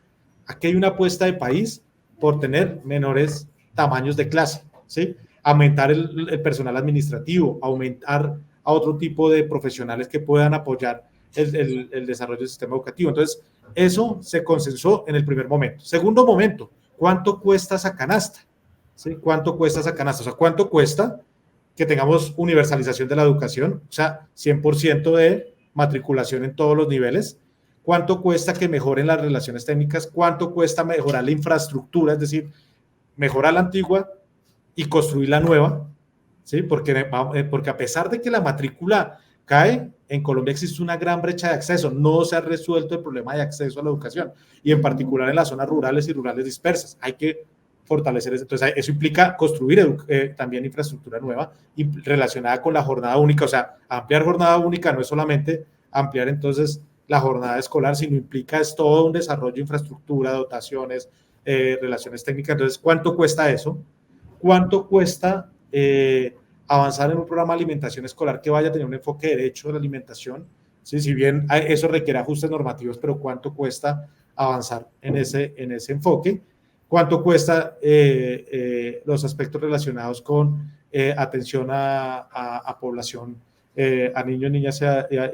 aquí hay una apuesta de país por tener menores tamaños de clase, ¿sí? Aumentar el personal administrativo, aumentar a otro tipo de profesionales que puedan apoyar el desarrollo del sistema educativo. Entonces, eso se consensó en el primer momento. Segundo momento, ¿cuánto cuesta esa canasta? ¿Sí? ¿Cuánto cuesta esa canasta? O sea, ¿cuánto cuesta que tengamos universalización de la educación? O sea, 100% de matriculación en todos los niveles. ¿Cuánto cuesta que mejoren las relaciones técnicas? ¿Cuánto cuesta mejorar la infraestructura? Es decir, mejorar la antigua y construir la nueva, ¿sí? Porque a pesar de que la matrícula cae, en Colombia existe una gran brecha de acceso, no se ha resuelto el problema de acceso a la educación, y en particular en las zonas rurales y rurales dispersas. Hay que fortalecer eso. Entonces, eso implica construir también infraestructura nueva y relacionada con la jornada única. O sea, ampliar jornada única no es solamente ampliar entonces la jornada escolar, sino implica es todo un desarrollo de infraestructura, dotaciones, relaciones técnicas. Entonces, ¿cuánto cuesta eso? ¿Cuánto cuesta avanzar en un programa de alimentación escolar que vaya a tener un enfoque de derecho a la alimentación? ¿Sí? Si bien eso requiere ajustes normativos, pero ¿cuánto cuesta avanzar en ese enfoque? ¿Cuánto cuesta los aspectos relacionados con atención a población, a niños, niñas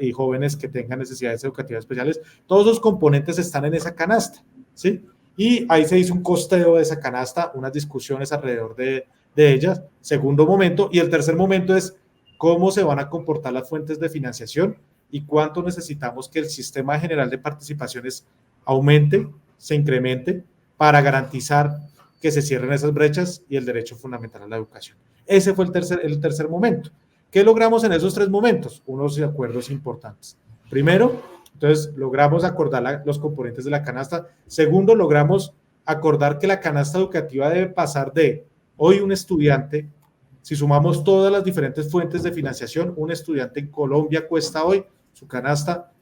y jóvenes que tengan necesidades educativas especiales? Todos los componentes están en esa canasta, ¿sí? Y ahí se hizo un costeo de esa canasta, unas discusiones alrededor de ellas. Segundo momento. Y el tercer momento es cómo se van a comportar las fuentes de financiación y cuánto necesitamos que el sistema general de participaciones aumente, se incremente, para garantizar que se cierren esas brechas y el derecho fundamental a la educación. Ese fue el tercer momento. ¿Qué logramos en esos 3 momentos? Unos acuerdos importantes. Primero, entonces, logramos acordar los componentes de la canasta. Segundo, logramos acordar que la canasta educativa debe pasar de hoy un estudiante, si sumamos todas las diferentes fuentes de financiación, un estudiante en Colombia cuesta hoy su canasta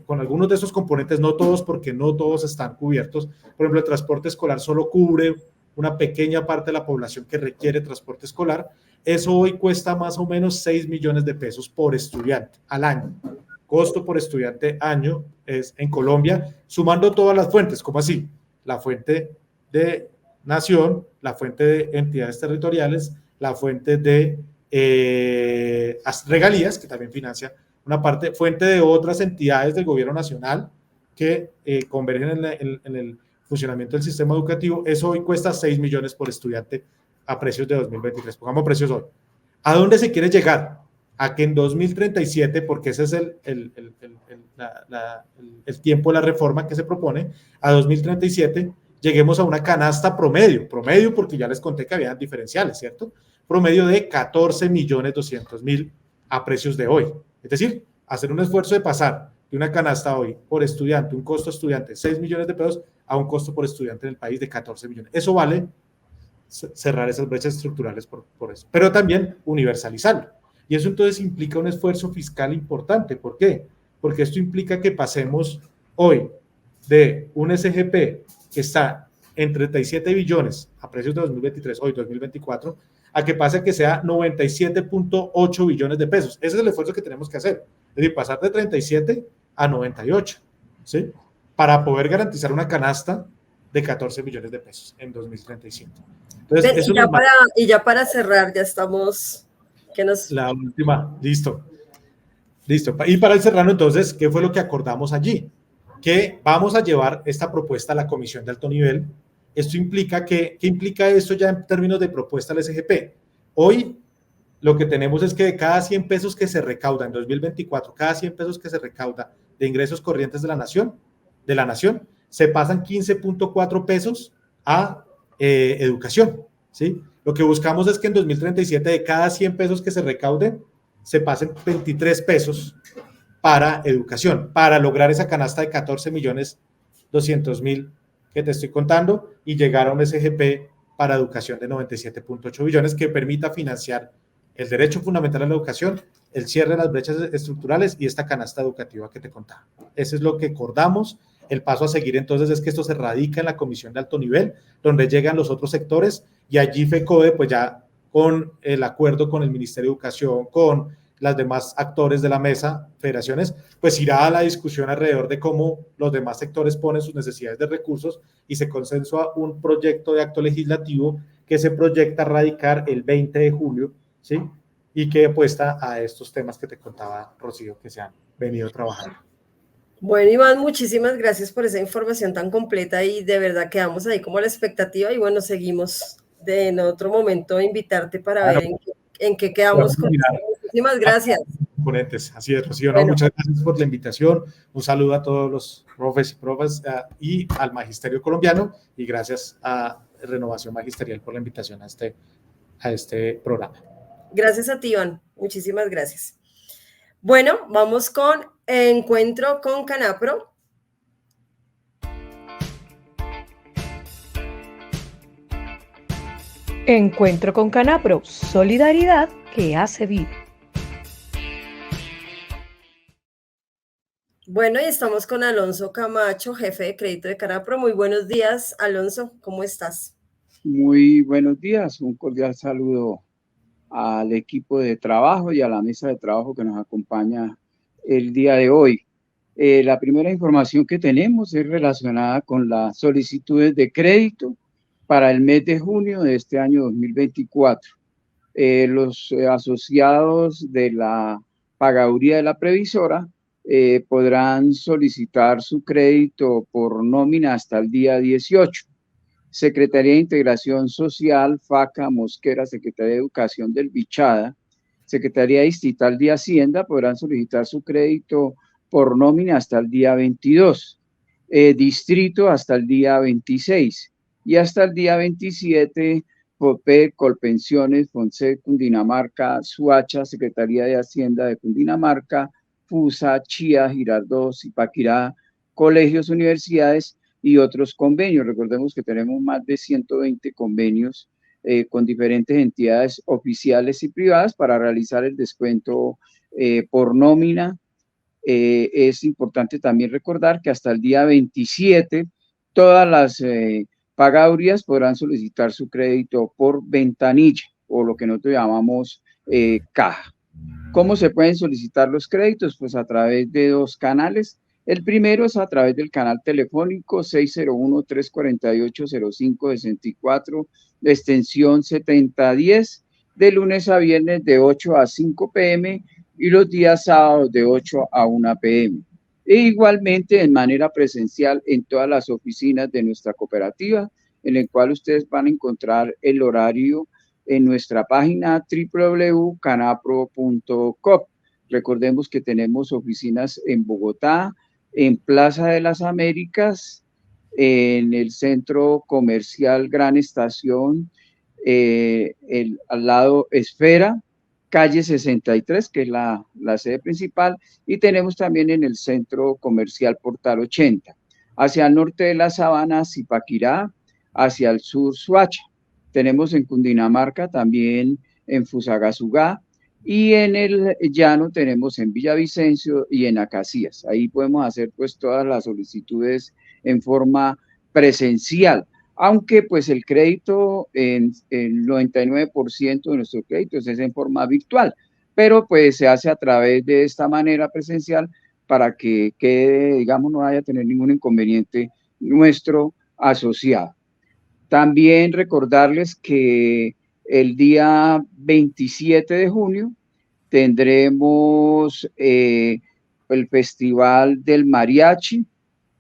con algunos de esos componentes, no todos, porque no todos están cubiertos. Por ejemplo, el transporte escolar solo cubre una pequeña parte de la población que requiere transporte escolar. Eso hoy cuesta más o menos 6 millones de pesos por estudiante al año. Costo por estudiante año es en Colombia, sumando todas las fuentes. ¿Cómo así? La fuente de nación, la fuente de entidades territoriales, la fuente de regalías, que también financia una parte, fuente de otras entidades del gobierno nacional que convergen en el funcionamiento del sistema educativo. Eso hoy cuesta 6 millones por estudiante a precios de 2023. Pongamos precios hoy. ¿A dónde se quiere llegar? A que en 2037, porque ese es el tiempo de la reforma que se propone, a 2037 lleguemos a una canasta promedio porque ya les conté que había diferenciales, ¿cierto? Promedio de 14.200.000 a precios de hoy. Es decir, hacer un esfuerzo de pasar de una canasta hoy por estudiante, un costo estudiante 6 millones de pesos, a un costo por estudiante en el país de 14 millones. Eso vale cerrar esas brechas estructurales por eso, pero también universalizarlo. Y eso entonces implica un esfuerzo fiscal importante. ¿Por qué? Porque esto implica que pasemos hoy de un SGP que está en 37 billones a precios de 2023, hoy 2024, a que pase a que sea 97.8 billones de pesos. Ese es el esfuerzo que tenemos que hacer. Es decir, pasar de 37 a 98, ¿sí? Para poder garantizar una canasta de 14 millones de pesos en 2035. Entonces, eso y ya para cerrar, ya estamos... La última, listo. Y para el cerrano, entonces, ¿qué fue lo que acordamos allí? Que vamos a llevar esta propuesta a la comisión de alto nivel. Esto implica ¿qué implica esto ya en términos de propuesta al SGP? Hoy lo que tenemos es que de cada 100 pesos que se recauda en 2024, cada 100 pesos que se recauda de ingresos corrientes de la nación, se pasan 15.4 pesos a educación, ¿sí? Lo que buscamos es que en 2037 de cada 100 pesos que se recauden, se pasen 23 pesos para educación, para lograr esa canasta de 14.200.000 que te estoy contando y llegar a un SGP para educación de 97.8 billones que permita financiar el derecho fundamental a la educación, el cierre de las brechas estructurales y esta canasta educativa que te contaba. Eso es lo que acordamos. El paso a seguir entonces es que esto se radica en la comisión de alto nivel, donde llegan los otros sectores y allí FECODE, pues ya con el acuerdo con el Ministerio de Educación, con las demás actores de la mesa, federaciones, pues irá a la discusión alrededor de cómo los demás sectores ponen sus necesidades de recursos y se consensúa un proyecto de acto legislativo que se proyecta radicar el 20 de julio, ¿sí? Y que apuesta a estos temas que te contaba, Rocío, que se han venido trabajando. Bueno, Iván, muchísimas gracias por esa información tan completa y de verdad quedamos ahí como a la expectativa y bueno, seguimos en otro momento invitarte para ver en qué quedamos con esto. Muchísimas gracias. Componentes. Así es, Rocío. Bueno. No, muchas gracias por la invitación. Un saludo a todos los profes y profas y al Magisterio Colombiano y gracias a Renovación Magisterial por la invitación a este programa. Gracias a ti, Iván. Muchísimas gracias. Bueno, vamos con Encuentro con Canapro. Encuentro con Canapro, solidaridad que hace vida. Bueno, y estamos con Alonso Camacho, jefe de crédito de Canapro. Muy buenos días, Alonso, ¿cómo estás? Muy buenos días, un cordial saludo al equipo de trabajo y a la mesa de trabajo que nos acompaña el día de hoy. La primera información que tenemos es relacionada con las solicitudes de crédito para el mes de junio de este año 2024. Los asociados de la pagaduría de la previsora podrán solicitar su crédito por nómina hasta el día 18. Secretaría de Integración Social, FACA, Mosquera, Secretaría de Educación del Bichada, Secretaría Distrital de Hacienda podrán solicitar su crédito por nómina hasta el día 22, Distrito hasta el día 26 y hasta el día 27, FOPE, Colpensiones, FONSEC, Cundinamarca, SUACHA, Secretaría de Hacienda de Cundinamarca, FUSA, CHIA, Girardot, Zipaquirá, colegios, universidades y otros convenios. Recordemos que tenemos más de 120 convenios con diferentes entidades oficiales y privadas para realizar el descuento por nómina. Es importante también recordar que hasta el día 27 todas las pagadurías podrán solicitar su crédito por ventanilla o lo que nosotros llamamos caja. ¿Cómo se pueden solicitar los créditos? Pues a través de dos canales. El primero es a través del canal telefónico 601-348-0564, extensión 7010, de lunes a viernes de 8 a 5 p.m. y los días sábados de 8 a 1 p.m. E igualmente de manera presencial en todas las oficinas de nuestra cooperativa, en el cual ustedes van a encontrar el horario en nuestra página www.canapro.com. Recordemos que tenemos oficinas en Bogotá, en Plaza de las Américas, en el Centro Comercial Gran Estación, al lado Esfera, calle 63, que es la sede principal, y tenemos también en el Centro Comercial Portal 80. Hacia el norte de la Sabana, Zipaquirá, hacia el sur, Suacha. Tenemos en Cundinamarca también en Fusagasugá, y en el llano tenemos en Villavicencio y en Acacías. Ahí podemos hacer pues todas las solicitudes en forma presencial, aunque pues el crédito en el 99% de nuestros créditos es en forma virtual, pero pues se hace a través de esta manera presencial para que quede, digamos, no vaya a tener ningún inconveniente nuestro asociado. También recordarles que el día 27 de junio tendremos el Festival del Mariachi,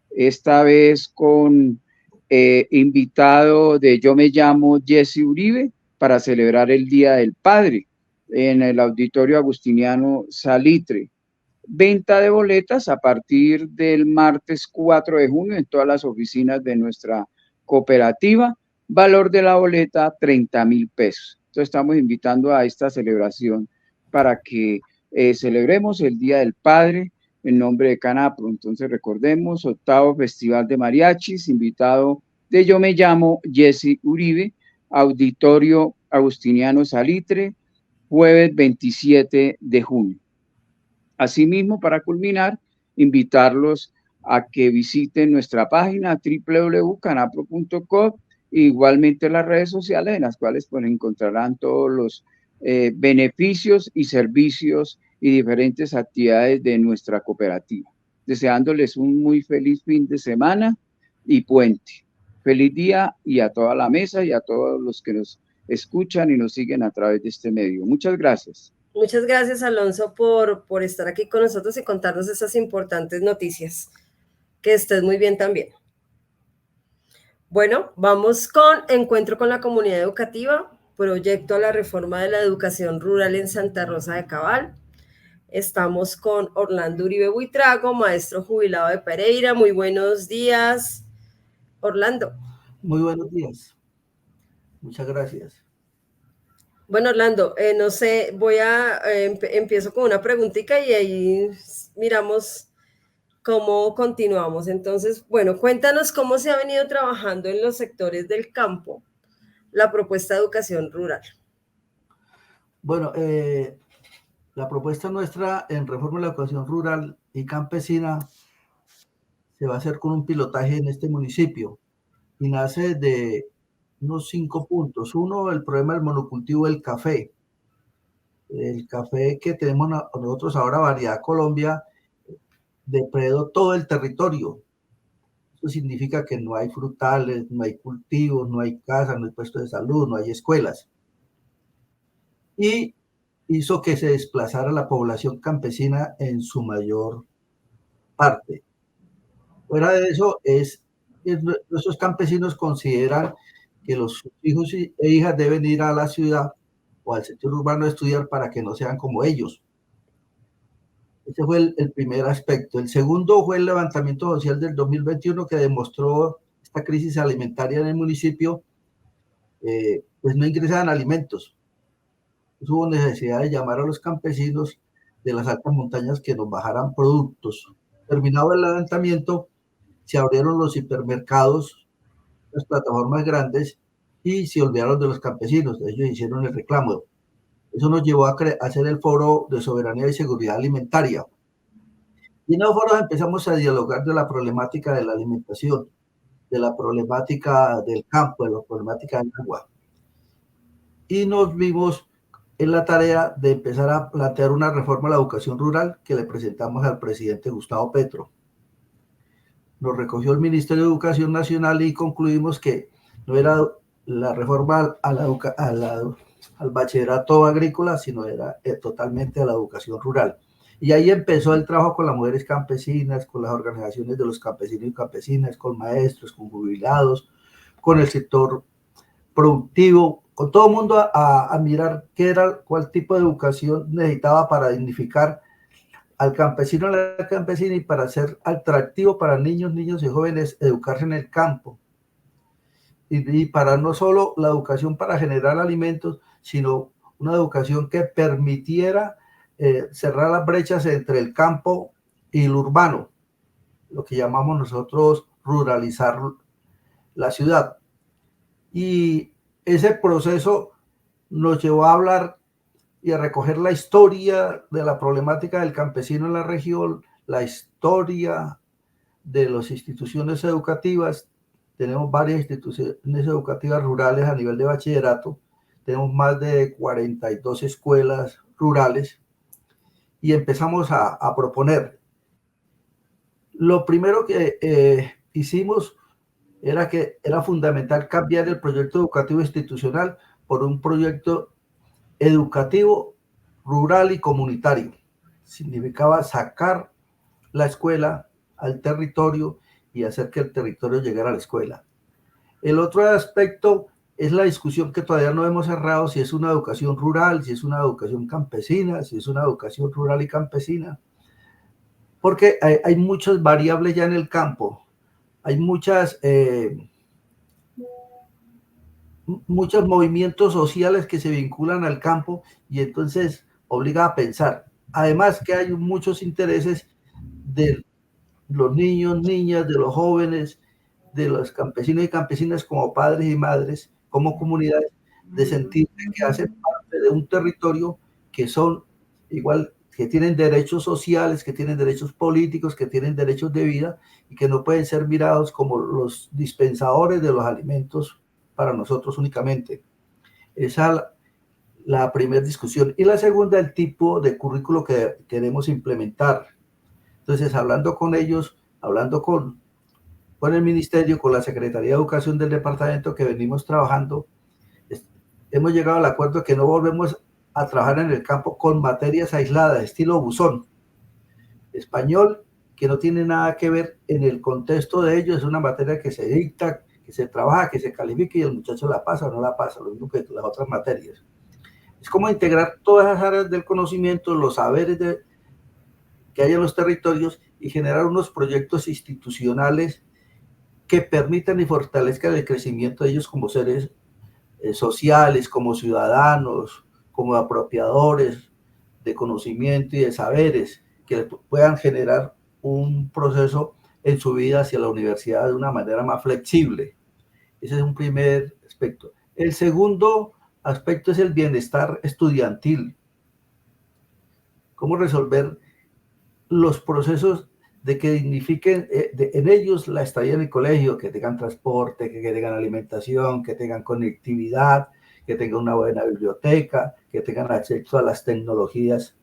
esta vez con invitado de Yo Me Llamo Jesse Uribe para celebrar el Día del Padre en el Auditorio Agustiniano Salitre. Venta de boletas a partir del martes 4 de junio en todas las oficinas de nuestra cooperativa. valor de la boleta 30.000 pesos. Entonces estamos invitando a esta celebración para que celebremos el Día del Padre en nombre de Canapro. Entonces recordemos, 8º Festival de Mariachis, invitado de Yo Me Llamo Jesse Uribe, Auditorio Agustiniano Salitre, jueves 27 de junio. Asimismo, para culminar, invitarlos a que visiten nuestra página www.canapro.com, igualmente las redes sociales en las cuales pues, encontrarán todos los beneficios y servicios y diferentes actividades de nuestra cooperativa. Deseándoles un muy feliz fin de semana y puente. Feliz día y a toda la mesa y a todos los que nos escuchan y nos siguen a través de este medio. Muchas gracias. Muchas gracias, Alonso, por estar aquí con nosotros y contarnos esas importantes noticias. Que estés muy bien también. Bueno, vamos con Encuentro con la Comunidad Educativa, proyecto a la reforma de la educación rural en Santa Rosa de Cabal. Estamos con Orlando Uribe Buitrago, maestro jubilado de Pereira. Muy buenos días, Orlando. Muy buenos días. Muchas gracias. Bueno, Orlando, no sé, empiezo con una preguntita y ahí miramos cómo continuamos. Entonces, bueno, cuéntanos cómo se ha venido trabajando en los sectores del campo la propuesta de educación rural. Bueno, la propuesta nuestra en reforma de la educación rural y campesina se va a hacer con un pilotaje en este municipio y nace de unos 5 puntos. Uno, el problema del monocultivo del café. El café que tenemos nosotros ahora, Variedad Colombia, depredó todo el territorio. Eso significa que no hay frutales, no hay cultivos, no hay casas, no hay puestos de salud, no hay escuelas. Y hizo que se desplazara la población campesina en su mayor parte. Fuera de eso, nuestros campesinos consideran que los hijos e hijas deben ir a la ciudad o al sector urbano a estudiar para que no sean como ellos. Ese fue el primer aspecto. El segundo fue el levantamiento social del 2021 que demostró esta crisis alimentaria en el municipio, pues no ingresaban alimentos. Hubo necesidad de llamar a los campesinos de las altas montañas que nos bajaran productos. Terminado el levantamiento, se abrieron los hipermercados, las plataformas grandes, y se olvidaron de los campesinos. Ellos hicieron el reclamo. Eso nos llevó a hacer el foro de soberanía y seguridad alimentaria. Y en los foros empezamos a dialogar de la problemática de la alimentación, de la problemática del campo, de la problemática del agua. Y nos vimos en la tarea de empezar a plantear una reforma a la educación rural que le presentamos al presidente Gustavo Petro. Nos recogió el Ministerio de Educación Nacional y concluimos que no era la reforma al bachillerato agrícola, sino era totalmente a la educación rural. Y ahí empezó el trabajo con las mujeres campesinas, con las organizaciones de los campesinos y campesinas, con maestros, con jubilados, con el sector productivo, con todo el mundo a mirar cuál tipo de educación necesitaba para dignificar al campesino, a la campesina, y para ser atractivo para niños y jóvenes educarse en el campo. Y para no solo la educación para generar alimentos, sino una educación que permitiera cerrar las brechas entre el campo y el urbano, lo que llamamos nosotros ruralizar la ciudad. Y ese proceso nos llevó a hablar y a recoger la historia de la problemática del campesino en la región, la historia de las instituciones educativas. Tenemos varias instituciones educativas rurales a nivel de bachillerato, tenemos más de 42 escuelas rurales y empezamos a proponer. Lo primero que hicimos era que era fundamental cambiar el proyecto educativo institucional por un proyecto educativo rural y comunitario. Significaba sacar la escuela al territorio y hacer que el territorio llegara a la escuela. El otro aspecto es la discusión que todavía no hemos cerrado, si es una educación rural, si es una educación campesina, si es una educación rural y campesina, porque hay muchas variables ya en el campo, hay muchas muchos movimientos sociales que se vinculan al campo y entonces obliga a pensar. Además que hay muchos intereses de los niños, niñas, de los jóvenes, de los campesinos y campesinas como padres y madres, como comunidades, de sentir que hacen parte de un territorio que son igual, que tienen derechos sociales, que tienen derechos políticos, que tienen derechos de vida y que no pueden ser mirados como los dispensadores de los alimentos para nosotros únicamente. Esa es la primera discusión. Y la segunda, el tipo de currículo que queremos implementar. Entonces, hablando con ellos, hablando con el ministerio, con la Secretaría de Educación del departamento que venimos trabajando, hemos llegado al acuerdo que no volvemos a trabajar en el campo con materias aisladas, estilo buzón. Español, que no tiene nada que ver en el contexto de ellos, es una materia que se dicta, que se trabaja, que se califica y el muchacho la pasa o no la pasa, lo mismo que las otras materias. Es como integrar todas las áreas del conocimiento, los saberes que hay en los territorios y generar unos proyectos institucionales que permitan y fortalezcan el crecimiento de ellos como seres sociales, como ciudadanos, como apropiadores de conocimiento y de saberes, que puedan generar un proceso en su vida hacia la universidad de una manera más flexible. Ese es un primer aspecto. El segundo aspecto es el bienestar estudiantil. Cómo resolver los procesos de que dignifiquen en ellos la estadía en el colegio, que tengan transporte, que tengan alimentación, que tengan conectividad, que tengan una buena biblioteca, que tengan acceso a las tecnologías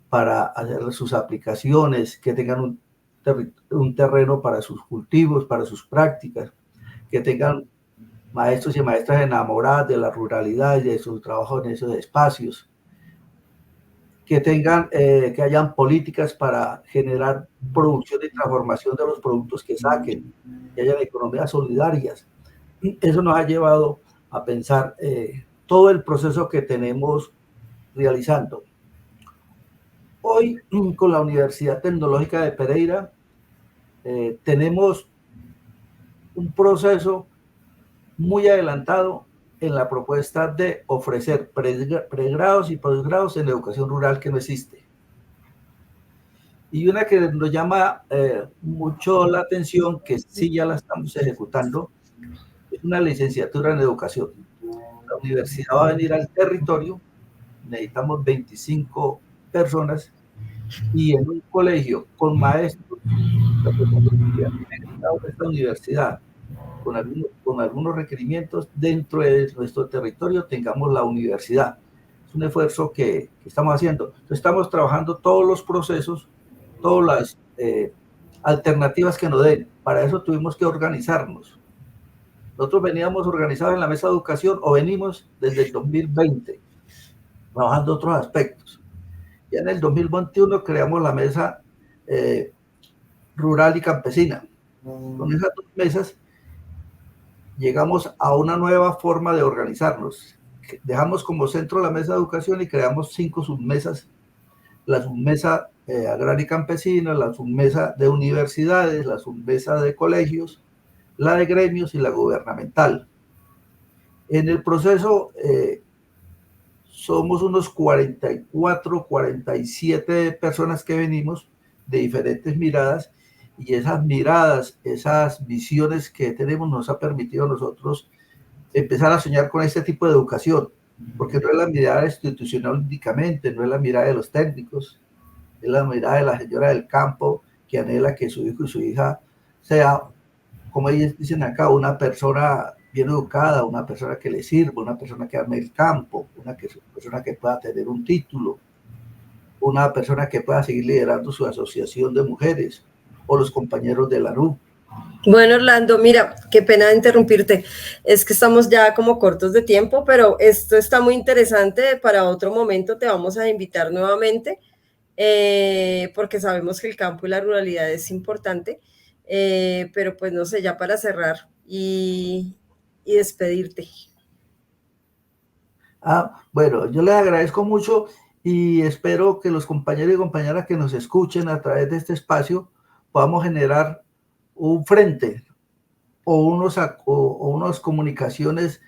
para hacer sus aplicaciones, que tengan un terreno para sus cultivos, para sus prácticas, que tengan maestros y maestras enamoradas de la ruralidad y de su trabajo en esos espacios, que tengan, que hayan políticas para generar producción y transformación de los productos que saquen, que hayan economías solidarias. Eso nos ha llevado a pensar todo el proceso que tenemos realizando. Hoy, con la Universidad Tecnológica de Pereira, tenemos un proceso muy adelantado en la propuesta de ofrecer pregrados y posgrados en educación rural que no existe. Y una que nos llama mucho la atención, que sí ya la estamos ejecutando, es una licenciatura en educación. La universidad va a venir al territorio, necesitamos 25 personas, y en un colegio con maestros de esta universidad, con algunos requerimientos dentro de nuestro territorio, tengamos la universidad. Es un esfuerzo que estamos haciendo. Entonces, estamos trabajando todos los procesos, todas las alternativas que nos den. Para eso tuvimos que organizarnos. Nosotros veníamos organizados en la mesa de educación, o venimos desde el 2020, trabajando otros aspectos. Ya en el 2021 creamos la mesa rural y campesina. Con esas dos mesas llegamos a una nueva forma de organizarnos. Dejamos como centro la mesa de educación y creamos 5 submesas. La submesa agraria y campesina, la submesa de universidades, la submesa de colegios, la de gremios y la gubernamental. En el proceso somos unos 44, 47 personas que venimos de diferentes miradas, y esas miradas, esas visiones que tenemos nos ha permitido a nosotros empezar a soñar con este tipo de educación, porque no es la mirada institucional únicamente, no es la mirada de los técnicos, es la mirada de la señora del campo que anhela que su hijo y su hija sea, como ellos dicen acá, una persona bien educada, una persona que le sirva, una persona que ame el campo, una persona que pueda tener un título, una persona que pueda seguir liderando su asociación de mujeres o los compañeros de la RU. Bueno, Orlando, mira, qué pena interrumpirte, es que estamos ya como cortos de tiempo, pero esto está muy interesante. Para otro momento te vamos a invitar nuevamente, porque sabemos que el campo y la ruralidad es importante, pero pues no sé, ya para cerrar y despedirte. Bueno, yo les agradezco mucho y espero que los compañeros y compañeras que nos escuchen a través de este espacio podamos generar un frente o unas comunicaciones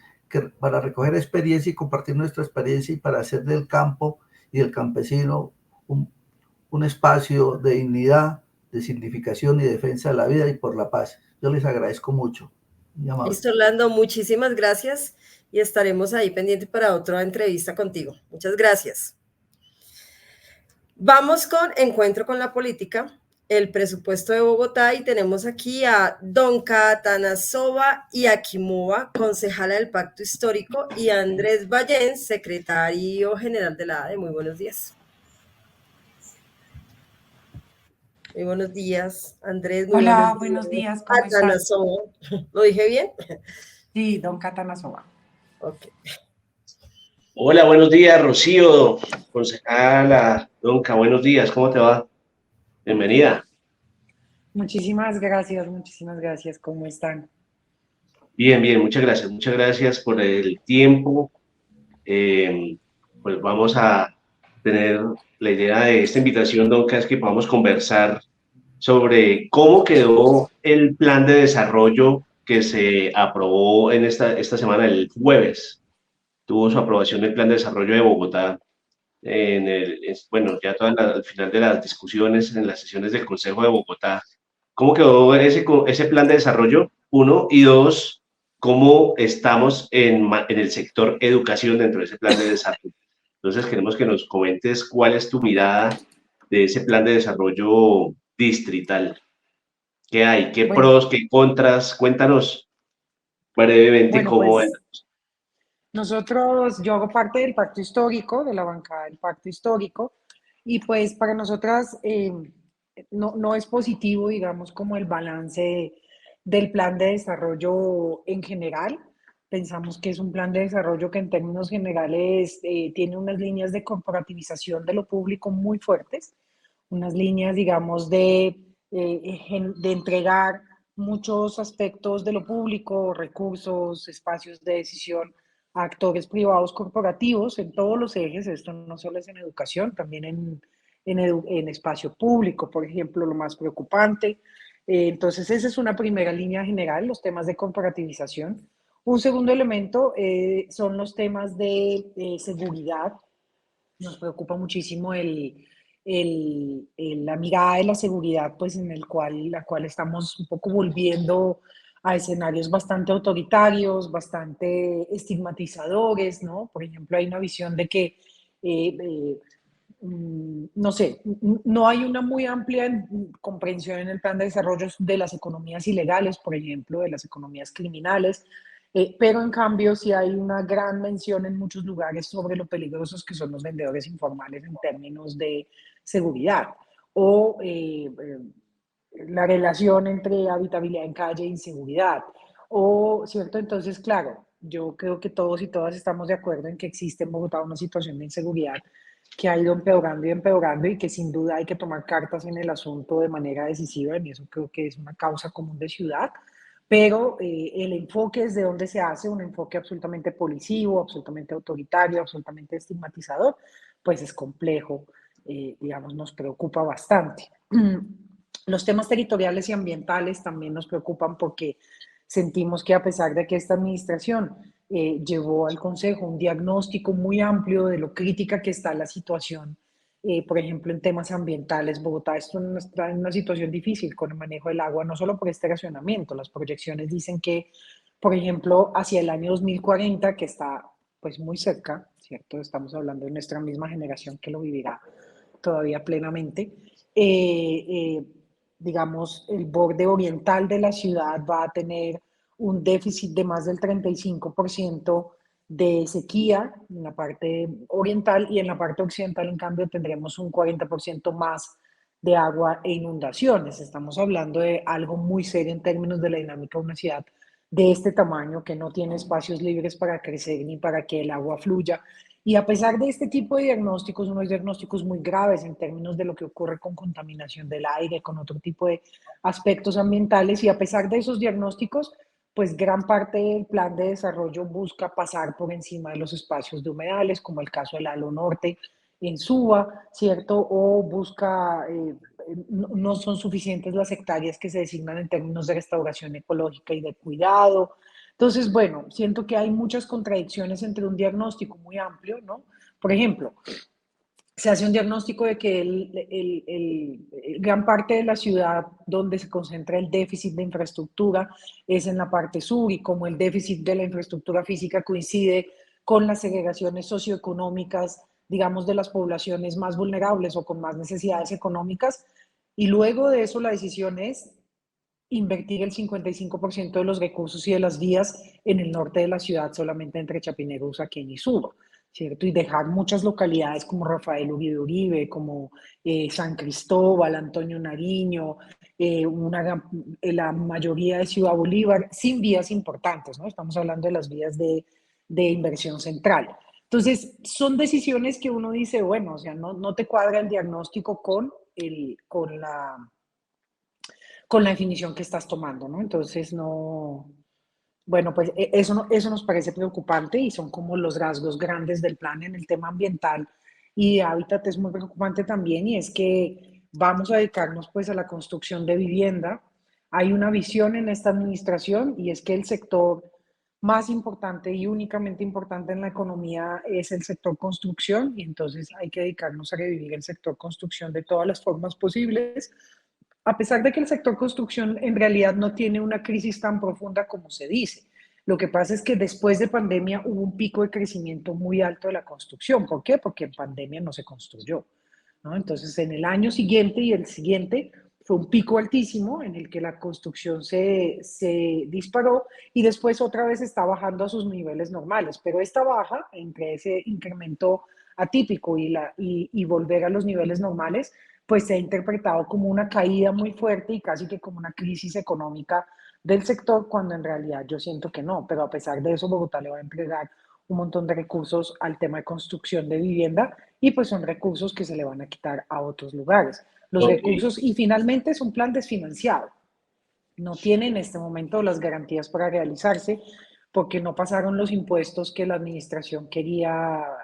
para recoger experiencia y compartir nuestra experiencia y para hacer del campo y del campesino un espacio de dignidad, de significación y defensa de la vida y por la paz. Yo les agradezco mucho. Listo, Orlando, muchísimas gracias y estaremos ahí pendientes para otra entrevista contigo. Muchas gracias. Vamos con Encuentro con la Política, el presupuesto de Bogotá, y tenemos aquí a Donka Atanasova y Akimova, concejala del Pacto Histórico, y a Andrés Ballén, secretario general de la ADE. Muy buenos días. Muy buenos días, Andrés. Muy Hola, buenos días. ¿Cómo estás? ¿Lo dije bien? Sí, Donka Atanasova. Ok. Hola, buenos días, Rocío, concejala Donka, buenos días, ¿cómo te va? Bienvenida. Muchísimas gracias, ¿cómo están? Bien, bien, muchas gracias por el tiempo. Pues vamos a tener la idea de esta invitación, Donka, es que podamos conversar sobre cómo quedó el plan de desarrollo que se aprobó en esta semana, el jueves. Tuvo su aprobación el plan de desarrollo de Bogotá, bueno, ya al final de las discusiones en las sesiones del Consejo de Bogotá. ¿Cómo quedó ese plan de desarrollo? Uno, y dos, ¿cómo estamos en el sector educación dentro de ese plan de desarrollo? Entonces queremos que nos comentes cuál es tu mirada de ese plan de desarrollo distrital. ¿Qué hay? ¿Qué pros, qué contras? Cuéntanos brevemente cómo es. Yo hago parte del Pacto Histórico, de la bancada del Pacto Histórico, y pues para nosotras no es positivo, digamos, como el balance del plan de desarrollo en general. Pensamos que es un plan de desarrollo que en términos generales tiene unas líneas de corporativización de lo público muy fuertes, unas líneas, digamos, de entregar muchos aspectos de lo público, recursos, espacios de decisión a actores privados corporativos en todos los ejes. Esto no solo es en educación, también en espacio público, por ejemplo, lo más preocupante. Entonces, esa es una primera línea general, los temas de corporativización. Un segundo elemento son los temas de seguridad. Nos preocupa muchísimo la mirada de la seguridad, pues la cual estamos un poco volviendo a escenarios bastante autoritarios, bastante estigmatizadores, ¿no? Por ejemplo, hay una visión de que, no sé, no hay una muy amplia comprensión en el plan de desarrollo de las economías ilegales, por ejemplo, de las economías criminales, pero en cambio sí hay una gran mención en muchos lugares sobre lo peligrosos que son los vendedores informales en términos de seguridad, o la relación entre habitabilidad en calle e inseguridad, ¿cierto? Entonces, claro, yo creo que todos y todas estamos de acuerdo en que existe en Bogotá una situación de inseguridad que ha ido empeorando y que sin duda hay que tomar cartas en el asunto de manera decisiva, y eso creo que es una causa común de ciudad. Pero el enfoque es de donde se hace, un enfoque absolutamente policivo, absolutamente autoritario, absolutamente estigmatizador, pues es complejo, digamos, nos preocupa bastante. Los temas territoriales y ambientales también nos preocupan porque sentimos que a pesar de que esta administración llevó al Consejo un diagnóstico muy amplio de lo crítica que está la situación, por ejemplo, en temas ambientales, Bogotá está en una situación difícil con el manejo del agua, no solo por este racionamiento. Las proyecciones dicen que, por ejemplo, hacia el año 2040, que está pues muy cerca, ¿cierto? Estamos hablando de nuestra misma generación que lo vivirá todavía plenamente. Digamos, el borde oriental de la ciudad va a tener un déficit de más del 35% de sequía en la parte oriental, y en la parte occidental, en cambio, tendremos un 40% más de agua e inundaciones. Estamos hablando de algo muy serio en términos de la dinámica de una ciudad de este tamaño, que no tiene espacios libres para crecer ni para que el agua fluya. Y a pesar de este tipo de diagnósticos, unos diagnósticos muy graves en términos de lo que ocurre con contaminación del aire, con otro tipo de aspectos ambientales, y a pesar de esos diagnósticos, pues gran parte del plan de desarrollo busca pasar por encima de los espacios de humedales, como el caso del Halo Norte en Suba, ¿cierto? O busca, no son suficientes las hectáreas que se designan en términos de restauración ecológica y de cuidado. Entonces, bueno, siento que hay muchas contradicciones entre un diagnóstico muy amplio, ¿no? Por ejemplo, se hace un diagnóstico de que gran parte de la ciudad donde se concentra el déficit de infraestructura es en la parte sur, y como el déficit de la infraestructura física coincide con las segregaciones socioeconómicas, digamos, de las poblaciones más vulnerables o con más necesidades económicas, y luego de eso la decisión es invertir el 55% de los recursos y de las vías en el norte de la ciudad, solamente entre Chapinero, Usaquén y Suba, ¿cierto? Y dejar muchas localidades como Rafael Uribe Uribe, como San Cristóbal, Antonio Nariño, la mayoría de Ciudad Bolívar, sin vías importantes, ¿no? Estamos hablando de las vías de inversión central. Entonces, son decisiones que uno dice, bueno, o sea, no te cuadra el diagnóstico con la definición que estás tomando, ¿no? Entonces, bueno, pues eso nos parece preocupante, y son como los rasgos grandes del plan. En el tema ambiental y de hábitat es muy preocupante también, y es que vamos a dedicarnos pues a la construcción de vivienda. Hay una visión en esta administración, y es que el sector más importante y únicamente importante en la economía es el sector construcción, y entonces hay que dedicarnos a revivir el sector construcción de todas las formas posibles, a pesar de que el sector construcción en realidad no tiene una crisis tan profunda como se dice. Lo que pasa es que después de pandemia hubo un pico de crecimiento muy alto de la construcción. ¿Por qué? Porque en pandemia no se construyó, ¿no? Entonces, en el año siguiente y el siguiente fue un pico altísimo en el que la construcción se disparó, y después otra vez está bajando a sus niveles normales. Pero esta baja, entre ese incremento atípico y volver a los niveles normales, pues se ha interpretado como una caída muy fuerte y casi que como una crisis económica del sector, cuando en realidad yo siento que no. Pero a pesar de eso, Bogotá le va a entregar un montón de recursos al tema de construcción de vivienda, y pues son recursos que se le van a quitar a otros lugares. Los recursos, y finalmente es un plan desfinanciado. No tiene en este momento las garantías para realizarse, porque no pasaron los impuestos que la administración quería.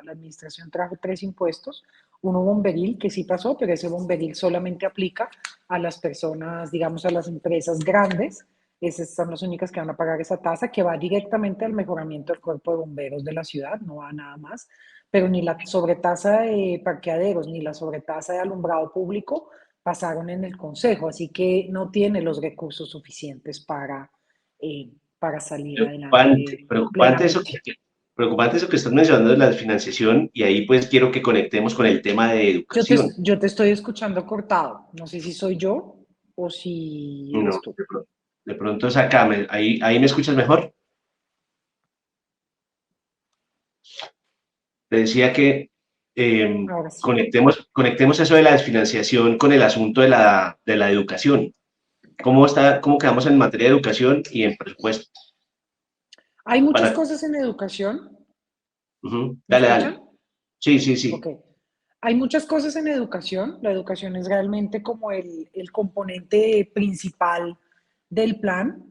La administración trajo 3 impuestos, uno bomberil que sí pasó, pero ese bomberil solamente aplica a las personas, digamos, a las empresas grandes. Esas son las únicas que van a pagar esa tasa, que va directamente al mejoramiento del cuerpo de bomberos de la ciudad, no va a nada más. Pero ni la sobretasa de parqueaderos ni la sobretasa de alumbrado público pasaron en el Consejo, así que no tiene los recursos suficientes para salir adelante. Preocupante eso que estás mencionando de la financiación, y ahí pues quiero que conectemos con el tema de educación. Yo te estoy escuchando cortado, no sé si soy yo o si eres tú. De pronto es acá, ahí me escuchas mejor. Te decía que sí, conectemos eso de la desfinanciación con el asunto de la educación. ¿Cómo quedamos en materia de educación y en presupuesto? Hay muchas cosas en educación. Dale. Sí. Okay. Hay muchas cosas en educación. La educación es realmente como el componente principal del plan.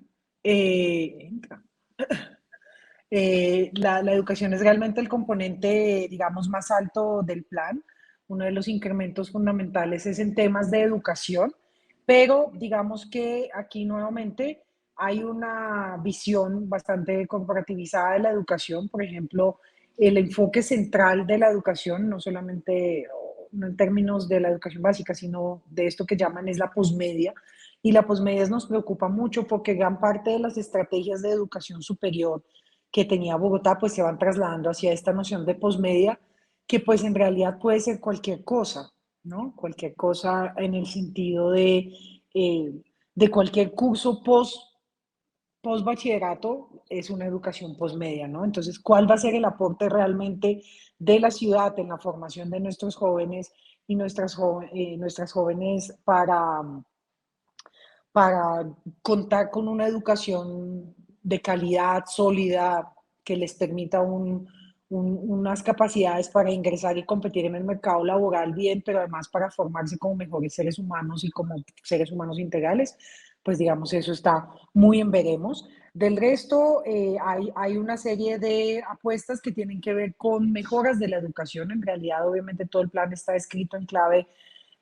La educación es realmente el componente, digamos, más alto del plan. Uno de los incrementos fundamentales es en temas de educación, pero digamos que aquí nuevamente hay una visión bastante corporativizada de la educación. Por ejemplo, el enfoque central de la educación, no solamente no en términos de la educación básica, sino de esto que llaman es la posmedia. Y la posmedia nos preocupa mucho porque gran parte de las estrategias de educación superior que tenía Bogotá pues se van trasladando hacia esta noción de posmedia, que pues en realidad puede ser cualquier cosa, ¿no? Cualquier cosa en el sentido de cualquier curso post-bachillerato es una educación posmedia, ¿no? Entonces, ¿cuál va a ser el aporte realmente de la ciudad en la formación de nuestros jóvenes y nuestras jóvenes para contar con una educación de calidad, sólida, que les permita unas capacidades para ingresar y competir en el mercado laboral bien, pero además para formarse como mejores seres humanos y como seres humanos integrales? Pues digamos, eso está muy en veremos. Del resto, hay una serie de apuestas que tienen que ver con mejoras de la educación. En realidad, obviamente, todo el plan está escrito en clave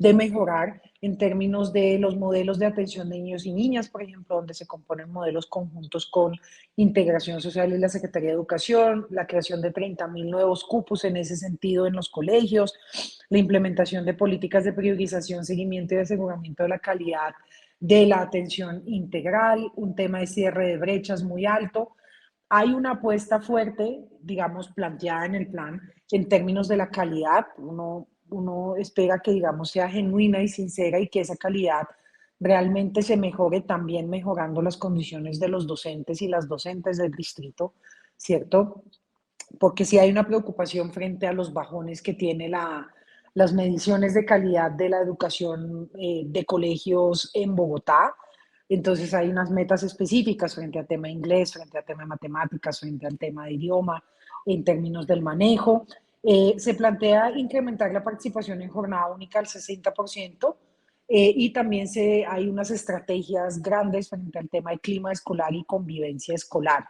de mejorar en términos de los modelos de atención de niños y niñas, por ejemplo, donde se componen modelos conjuntos con Integración Social y la Secretaría de Educación, la creación de 30.000 nuevos cupos en ese sentido en los colegios, la implementación de políticas de priorización, seguimiento y aseguramiento de la calidad de la atención integral, un tema de cierre de brechas muy alto. Hay una apuesta fuerte, digamos, planteada en el plan en términos de la calidad. Uno espera que, digamos, sea genuina y sincera y que esa calidad realmente se mejore, también mejorando las condiciones de los docentes y las docentes del distrito, ¿cierto? Porque sí hay una preocupación frente a los bajones que tiene las mediciones de calidad de la educación de colegios en Bogotá. Entonces hay unas metas específicas frente al tema de inglés, frente al tema de matemáticas, frente al tema de idioma, en términos del manejo. Se plantea incrementar la participación en jornada única al 60%, y también hay unas estrategias grandes frente al tema de clima escolar y convivencia escolar,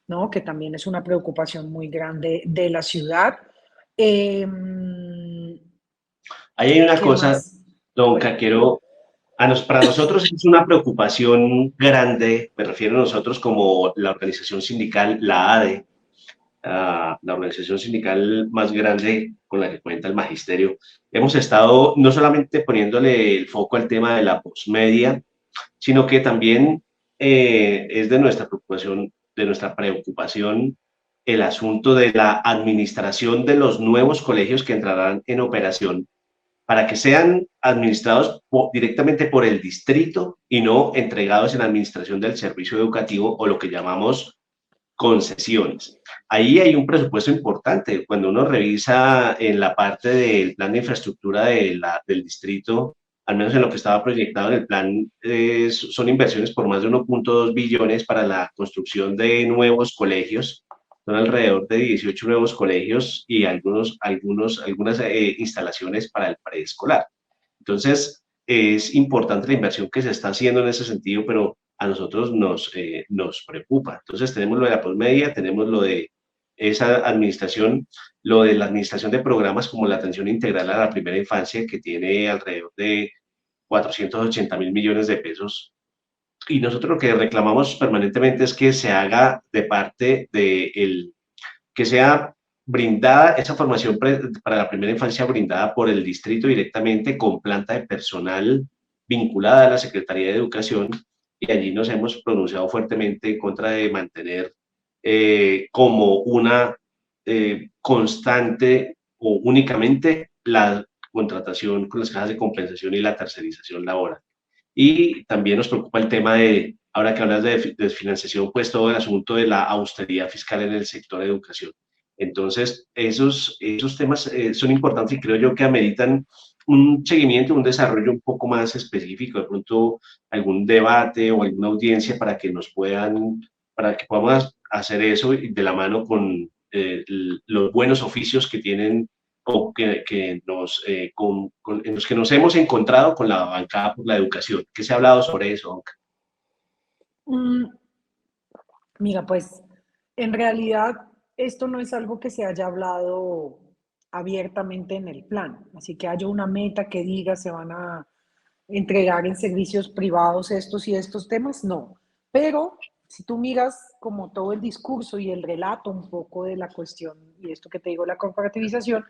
¿no? Que también es una preocupación muy grande de la ciudad. Ahí hay una cosa, Donca, para nosotros es una preocupación grande, me refiero a nosotros como la organización sindical, la ADE, la organización sindical más grande con la que cuenta el magisterio. Hemos estado no solamente poniéndole el foco al tema de la posmedia, sino que también es de nuestra preocupación el asunto de la administración de los nuevos colegios que entrarán en operación para que sean administrados directamente por el distrito y no entregados en administración del servicio educativo o lo que llamamos concesiones. Ahí hay un presupuesto importante. Cuando uno revisa en la parte del plan de infraestructura del distrito, al menos en lo que estaba proyectado en el plan, son inversiones por más de 1.2 billones para la construcción de nuevos colegios. Son alrededor de 18 nuevos colegios y algunas instalaciones para el preescolar. Entonces, es importante la inversión que se está haciendo en ese sentido, pero a nosotros nos preocupa. Entonces, tenemos lo de la posmedia, tenemos lo de esa administración, lo de la administración de programas como la atención integral a la primera infancia, que tiene alrededor de 480.000 millones de pesos. Y nosotros lo que reclamamos permanentemente es que se haga de parte que sea brindada esa formación para la primera infancia brindada por el distrito directamente con planta de personal vinculada a la Secretaría de Educación, y allí nos hemos pronunciado fuertemente en contra de mantener como una constante o únicamente la contratación con las cajas de compensación y la tercerización laboral. Y también nos preocupa el tema de, ahora que hablas de desfinanciación, pues todo el asunto de la austeridad fiscal en el sector de educación. Entonces, esos temas son importantes y creo yo que ameritan un seguimiento, un desarrollo un poco más específico, de pronto algún debate o alguna audiencia para que podamos hacer eso de la mano con los buenos oficios que tienen o en los que nos hemos encontrado con la bancada por la educación. ¿Qué se ha hablado sobre eso, Donca? Mira, pues en realidad esto no es algo que se haya hablado abiertamente en el plan, así que haya una meta que diga se van a entregar en servicios privados estos y estos temas, no. Pero si tú miras como todo el discurso y el relato un poco de la cuestión y esto que te digo, la corporativización,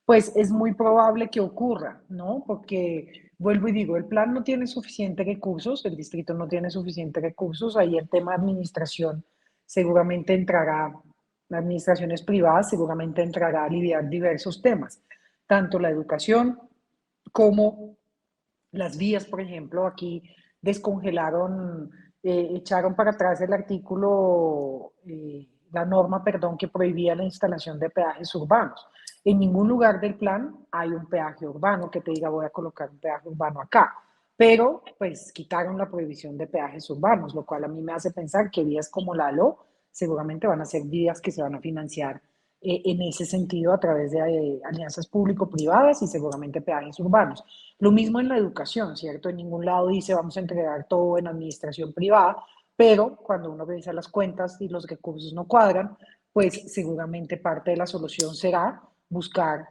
pues es muy probable que ocurra, ¿no? Porque, vuelvo y digo, el plan no tiene suficientes recursos, el distrito no tiene suficientes recursos, ahí el tema de administración seguramente entrará, administraciones privadas seguramente entrará a aliviar diversos temas, tanto la educación como las vías, por ejemplo, aquí descongelaron, echaron para atrás el artículo, la norma, perdón, que prohibía la instalación de peajes urbanos. En ningún lugar del plan hay un peaje urbano que te diga voy a colocar un peaje urbano acá, pero pues quitaron la prohibición de peajes urbanos, lo cual a mí me hace pensar que vías como la ALO seguramente van a ser vías que se van a financiar en ese sentido a través de alianzas público-privadas y seguramente peajes urbanos. Lo mismo en la educación, ¿cierto? En ningún lado dice vamos a entregar todo en administración privada, pero cuando uno revisa las cuentas y los recursos no cuadran, pues seguramente parte de la solución será buscar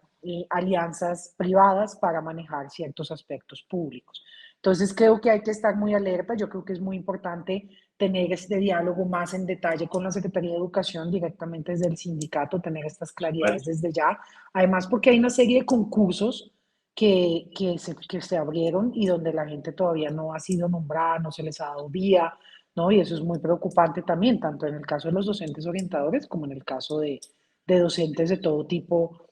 alianzas privadas para manejar ciertos aspectos públicos. Entonces creo que hay que estar muy alerta, yo creo que es muy importante tener este diálogo más en detalle con la Secretaría de Educación directamente desde el sindicato, tener estas claridades desde ya, además porque hay una serie de concursos que se abrieron y donde la gente todavía no ha sido nombrada, no se les ha dado vía, ¿no? Y eso es muy preocupante también, tanto en el caso de los docentes orientadores como en el caso de docentes de todo tipo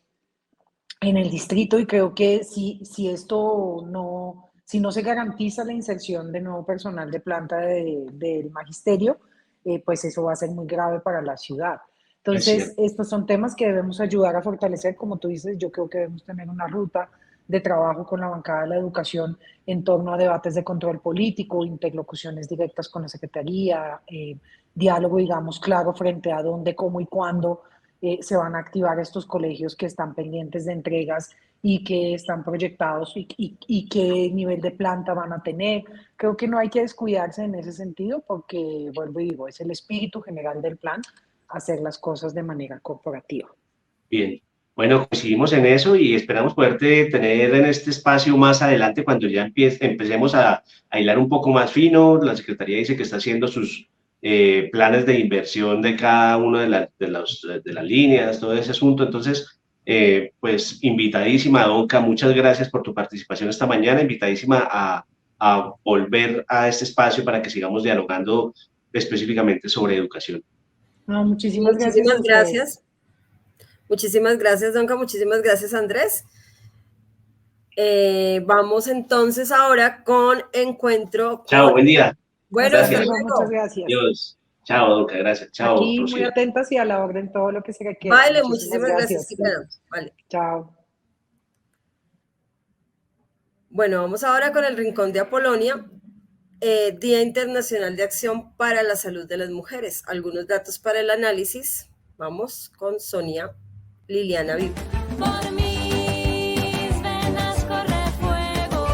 en el distrito. Y creo que si no se garantiza la inserción de nuevo personal de planta del magisterio, pues eso va a ser muy grave para la ciudad. Entonces, estos son temas que debemos ayudar a fortalecer. Como tú dices, yo creo que debemos tener una ruta de trabajo con la bancada de la educación en torno a debates de control político, interlocuciones directas con la Secretaría, diálogo, digamos, claro frente a dónde, cómo y cuándo se van a activar estos colegios que están pendientes de entregas y que están proyectados y qué nivel de planta van a tener. Creo que no hay que descuidarse en ese sentido porque, vuelvo y digo, es el espíritu general del plan, hacer las cosas de manera corporativa. Bien, bueno, coincidimos en eso y esperamos poderte tener en este espacio más adelante cuando ya empecemos a hilar un poco más fino. La Secretaría dice que está haciendo sus planes de inversión de cada una de las líneas, todo ese asunto. Entonces, pues invitadísima, Donka, muchas gracias por tu participación esta mañana, invitadísima a volver a este espacio para que sigamos dialogando específicamente sobre educación. No, muchísimas gracias. Muchísimas gracias, Donka. Muchísimas gracias, Andrés. Vamos entonces ahora con Encuentro. Chao, buen día. Bueno, gracias. Muchas gracias. Dios. Chao, Donka, gracias. Chao, aquí Rocío. muy atentas y a la orden todo lo que se requiera. Vale, muchísimas gracias. Vale. Chao. Bueno, vamos ahora con el Rincón de Apolonia, Día Internacional de Acción para la Salud de las Mujeres. Algunos datos para el análisis. Vamos con Sonia Liliana Vigo. Por mis venas corre fuego.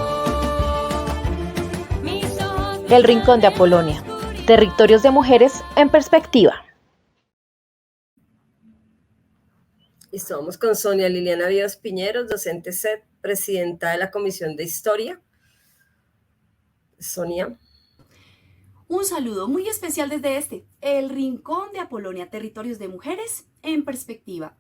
El Rincón de Apolonia. Territorios de mujeres en perspectiva. Listo, vamos con Sonia Liliana Vivas Piñeros, docente SED, presidenta de la Comisión de Historia. Sonia. Un saludo muy especial desde el Rincón de Apolonia, Territorios de Mujeres en Perspectiva.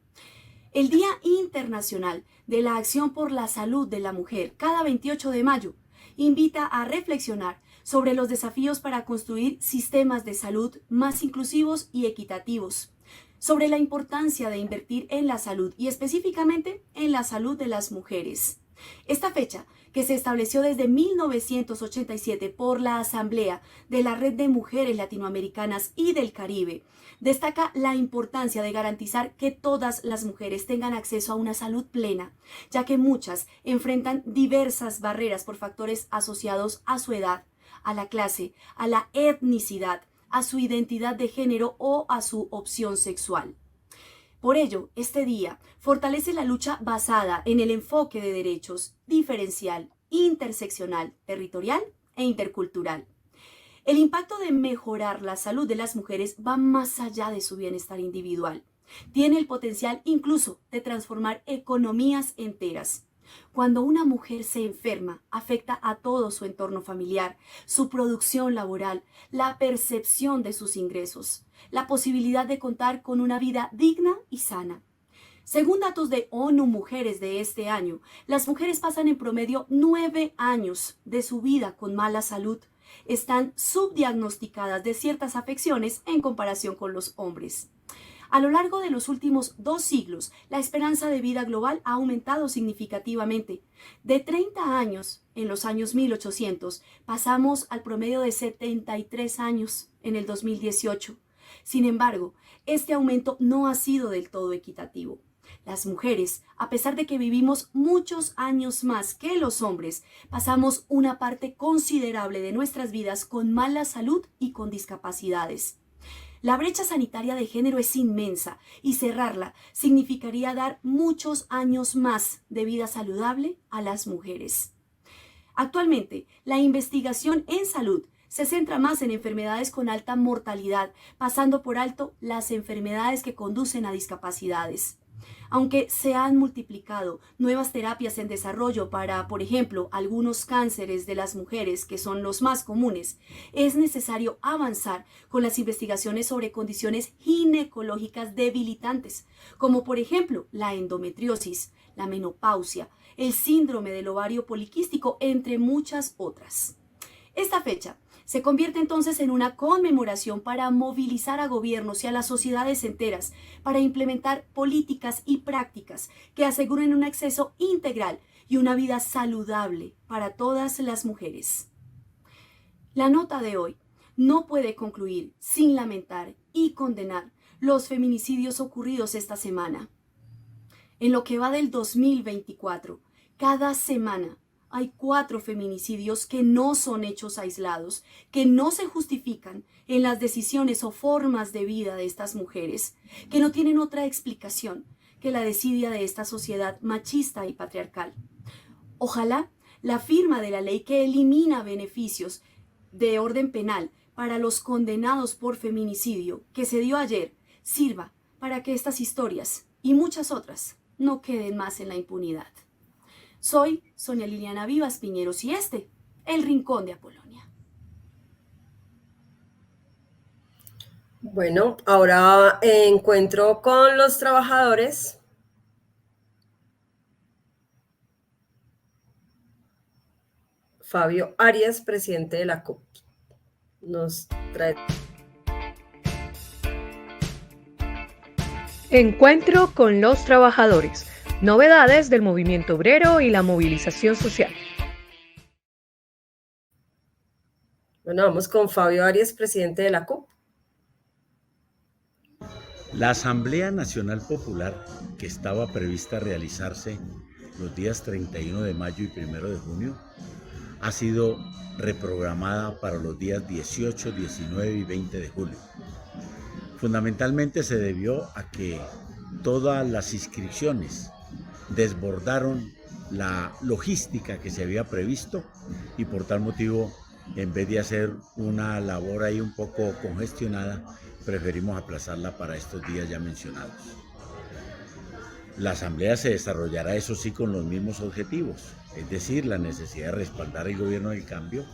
El Día Internacional de la Acción por la Salud de la Mujer, cada 28 de mayo, invita a reflexionar sobre los desafíos para construir sistemas de salud más inclusivos y equitativos, sobre la importancia de invertir en la salud y específicamente en la salud de las mujeres. Esta fecha, que se estableció desde 1987 por la Asamblea de la Red de Mujeres Latinoamericanas y del Caribe, destaca la importancia de garantizar que todas las mujeres tengan acceso a una salud plena, ya que muchas enfrentan diversas barreras por factores asociados a su edad, a la clase, a la etnicidad, a su identidad de género o a su opción sexual. Por ello, este día fortalece la lucha basada en el enfoque de derechos diferencial, interseccional, territorial e intercultural. El impacto de mejorar la salud de las mujeres va más allá de su bienestar individual. Tiene el potencial incluso de transformar economías enteras. Cuando una mujer se enferma, afecta a todo su entorno familiar, su producción laboral, la percepción de sus ingresos, la posibilidad de contar con una vida digna y sana. Según datos de ONU Mujeres de este año, las mujeres pasan en promedio 9 años de su vida con mala salud. Están subdiagnosticadas de ciertas afecciones en comparación con los hombres. A lo largo de los últimos 2 siglos, la esperanza de vida global ha aumentado significativamente. De 30 años, en los años 1800, pasamos al promedio de 73 años en el 2018. Sin embargo, este aumento no ha sido del todo equitativo. Las mujeres, a pesar de que vivimos muchos años más que los hombres, pasamos una parte considerable de nuestras vidas con mala salud y con discapacidades. La brecha sanitaria de género es inmensa y cerrarla significaría dar muchos años más de vida saludable a las mujeres. Actualmente, la investigación en salud se centra más en enfermedades con alta mortalidad, pasando por alto las enfermedades que conducen a discapacidades. Aunque se han multiplicado nuevas terapias en desarrollo para, por ejemplo, algunos cánceres de las mujeres, que son los más comunes, es necesario avanzar con las investigaciones sobre condiciones ginecológicas debilitantes, como por ejemplo la endometriosis, la menopausia, el síndrome del ovario poliquístico, entre muchas otras. Esta fecha se convierte entonces en una conmemoración para movilizar a gobiernos y a las sociedades enteras para implementar políticas y prácticas que aseguren un acceso integral y una vida saludable para todas las mujeres. La nota de hoy no puede concluir sin lamentar y condenar los feminicidios ocurridos esta semana. En lo que va del 2024, cada semana hay 4 feminicidios que no son hechos aislados, que no se justifican en las decisiones o formas de vida de estas mujeres, que no tienen otra explicación que la desidia de esta sociedad machista y patriarcal. Ojalá la firma de la ley que elimina beneficios de orden penal para los condenados por feminicidio que se dio ayer sirva para que estas historias y muchas otras no queden más en la impunidad. Soy Sonia Liliana Vivas Piñeros y El Rincón de Apolonia. Bueno, ahora encuentro con los trabajadores. Fabio Arias, presidente de la CUP, nos trae. Encuentro con los trabajadores. Novedades del movimiento obrero y la movilización social. Bueno, vamos con Fabio Arias, presidente de la CUP. La Asamblea Nacional Popular, que estaba prevista realizarse los días 31 de mayo y 1 de junio, ha sido reprogramada para los días 18, 19 y 20 de julio. Fundamentalmente se debió a que todas las inscripciones desbordaron la logística que se había previsto y por tal motivo, en vez de hacer una labor ahí un poco congestionada, preferimos aplazarla para estos días ya mencionados. La asamblea se desarrollará, eso sí, con los mismos objetivos, es decir, la necesidad de respaldar el gobierno del cambio,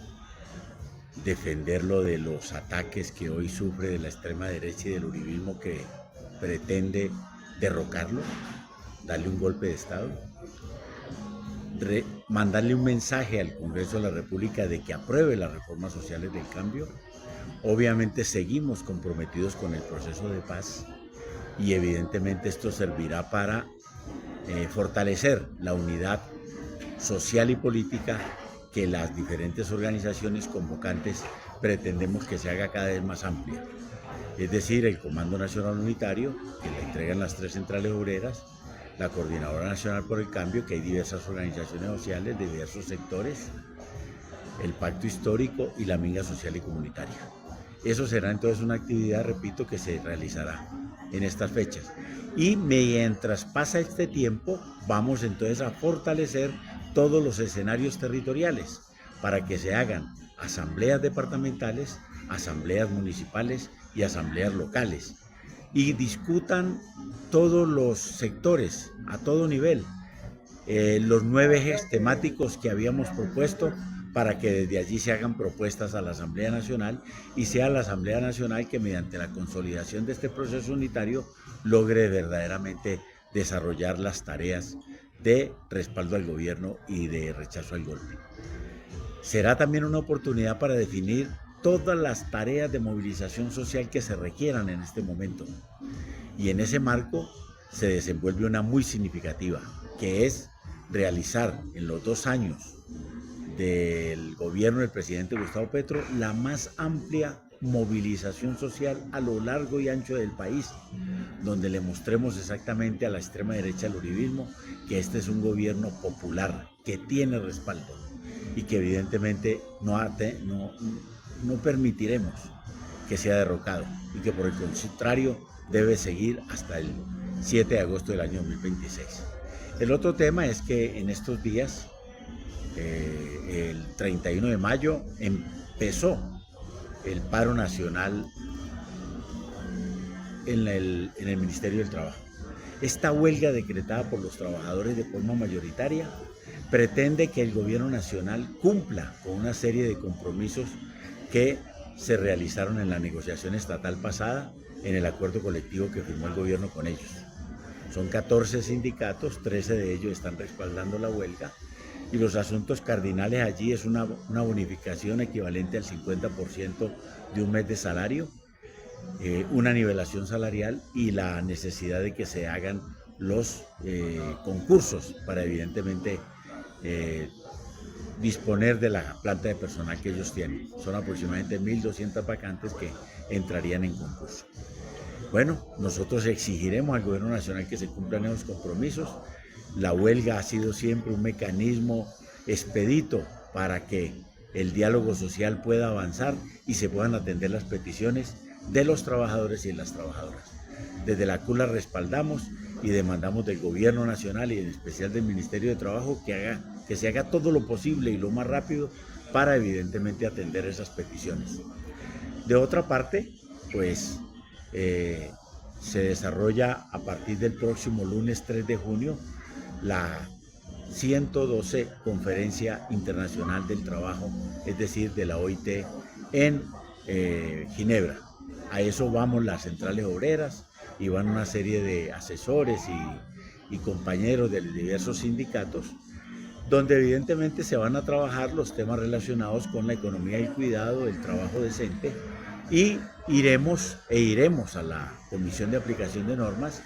defenderlo de los ataques que hoy sufre de la extrema derecha y del uribismo que pretende derrocarlo, darle un golpe de Estado, mandarle un mensaje al Congreso de la República de que apruebe las reformas sociales del cambio. Obviamente seguimos comprometidos con el proceso de paz y evidentemente esto servirá para fortalecer la unidad social y política que las diferentes organizaciones convocantes pretendemos que se haga cada vez más amplia. Es decir, el Comando Nacional Unitario, que la entregan las 3 centrales obreras, la Coordinadora Nacional por el Cambio, que hay diversas organizaciones sociales de diversos sectores, el Pacto Histórico y la Minga Social y Comunitaria. Eso será entonces una actividad, repito, que se realizará en estas fechas. Y mientras pasa este tiempo, vamos entonces a fortalecer todos los escenarios territoriales para que se hagan asambleas departamentales, asambleas municipales y asambleas locales y discutan todos los sectores a todo nivel, los 9 ejes temáticos que habíamos propuesto para que desde allí se hagan propuestas a la Asamblea Nacional y sea la Asamblea Nacional que mediante la consolidación de este proceso unitario logre verdaderamente desarrollar las tareas de respaldo al gobierno y de rechazo al golpe. Será también una oportunidad para definir todas las tareas de movilización social que se requieran en este momento. Y en ese marco se desenvuelve una muy significativa, que es realizar en los 2 años del gobierno del presidente Gustavo Petro la más amplia movilización social a lo largo y ancho del país, donde le mostremos exactamente a la extrema derecha del uribismo que este es un gobierno popular, que tiene respaldo y que evidentemente no permitiremos que sea derrocado y que por el contrario debe seguir hasta el 7 de agosto del año 2026. El otro tema es que en estos días, el 31 de mayo, empezó el paro nacional en el Ministerio del Trabajo. Esta huelga decretada por los trabajadores de forma mayoritaria pretende que el gobierno nacional cumpla con una serie de compromisos que se realizaron en la negociación estatal pasada en el acuerdo colectivo que firmó el gobierno con ellos. Son 14 sindicatos, 13 de ellos están respaldando la huelga y los asuntos cardinales allí es una bonificación equivalente al 50% de un mes de salario, una nivelación salarial y la necesidad de que se hagan los concursos para evidentemente disponer de la planta de personal que ellos tienen. Son aproximadamente 1.200 vacantes que entrarían en concurso. Bueno, nosotros exigiremos al gobierno nacional que se cumplan esos compromisos. La huelga ha sido siempre un mecanismo expedito para que el diálogo social pueda avanzar y se puedan atender las peticiones de los trabajadores y de las trabajadoras. Desde la CUT la respaldamos y demandamos del gobierno nacional y en especial del Ministerio de Trabajo que se haga todo lo posible y lo más rápido para evidentemente atender esas peticiones. De otra parte, pues se desarrolla a partir del próximo lunes 3 de junio la 112 Conferencia Internacional del Trabajo, es decir, de la OIT en Ginebra. A eso vamos las centrales obreras y van una serie de asesores y compañeros de diversos sindicatos, donde evidentemente se van a trabajar los temas relacionados con la economía y cuidado, el trabajo decente, y iremos a la Comisión de Aplicación de Normas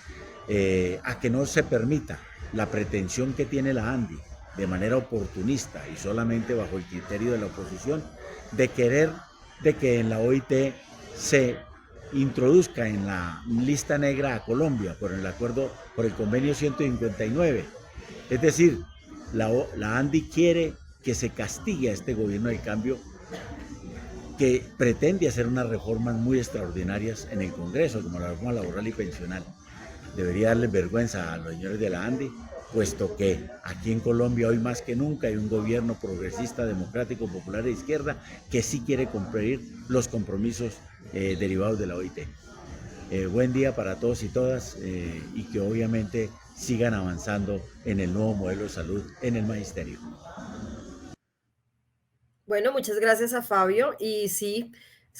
a que no se permita la pretensión que tiene la ANDI de manera oportunista y solamente bajo el criterio de la oposición de querer de que en la OIT se introduzca en la lista negra a Colombia por el convenio 159. Es decir, la ANDI quiere que se castigue a este gobierno del cambio que pretende hacer unas reformas muy extraordinarias en el Congreso, como la reforma laboral y pensional. Debería darles vergüenza a los señores de la ANDI, puesto que aquí en Colombia hoy más que nunca hay un gobierno progresista, democrático, popular e izquierda que sí quiere cumplir los compromisos derivados de la OIT. Buen día para todos y todas y que obviamente sigan avanzando en el nuevo modelo de salud en el magisterio. Bueno, muchas gracias a Fabio y sí,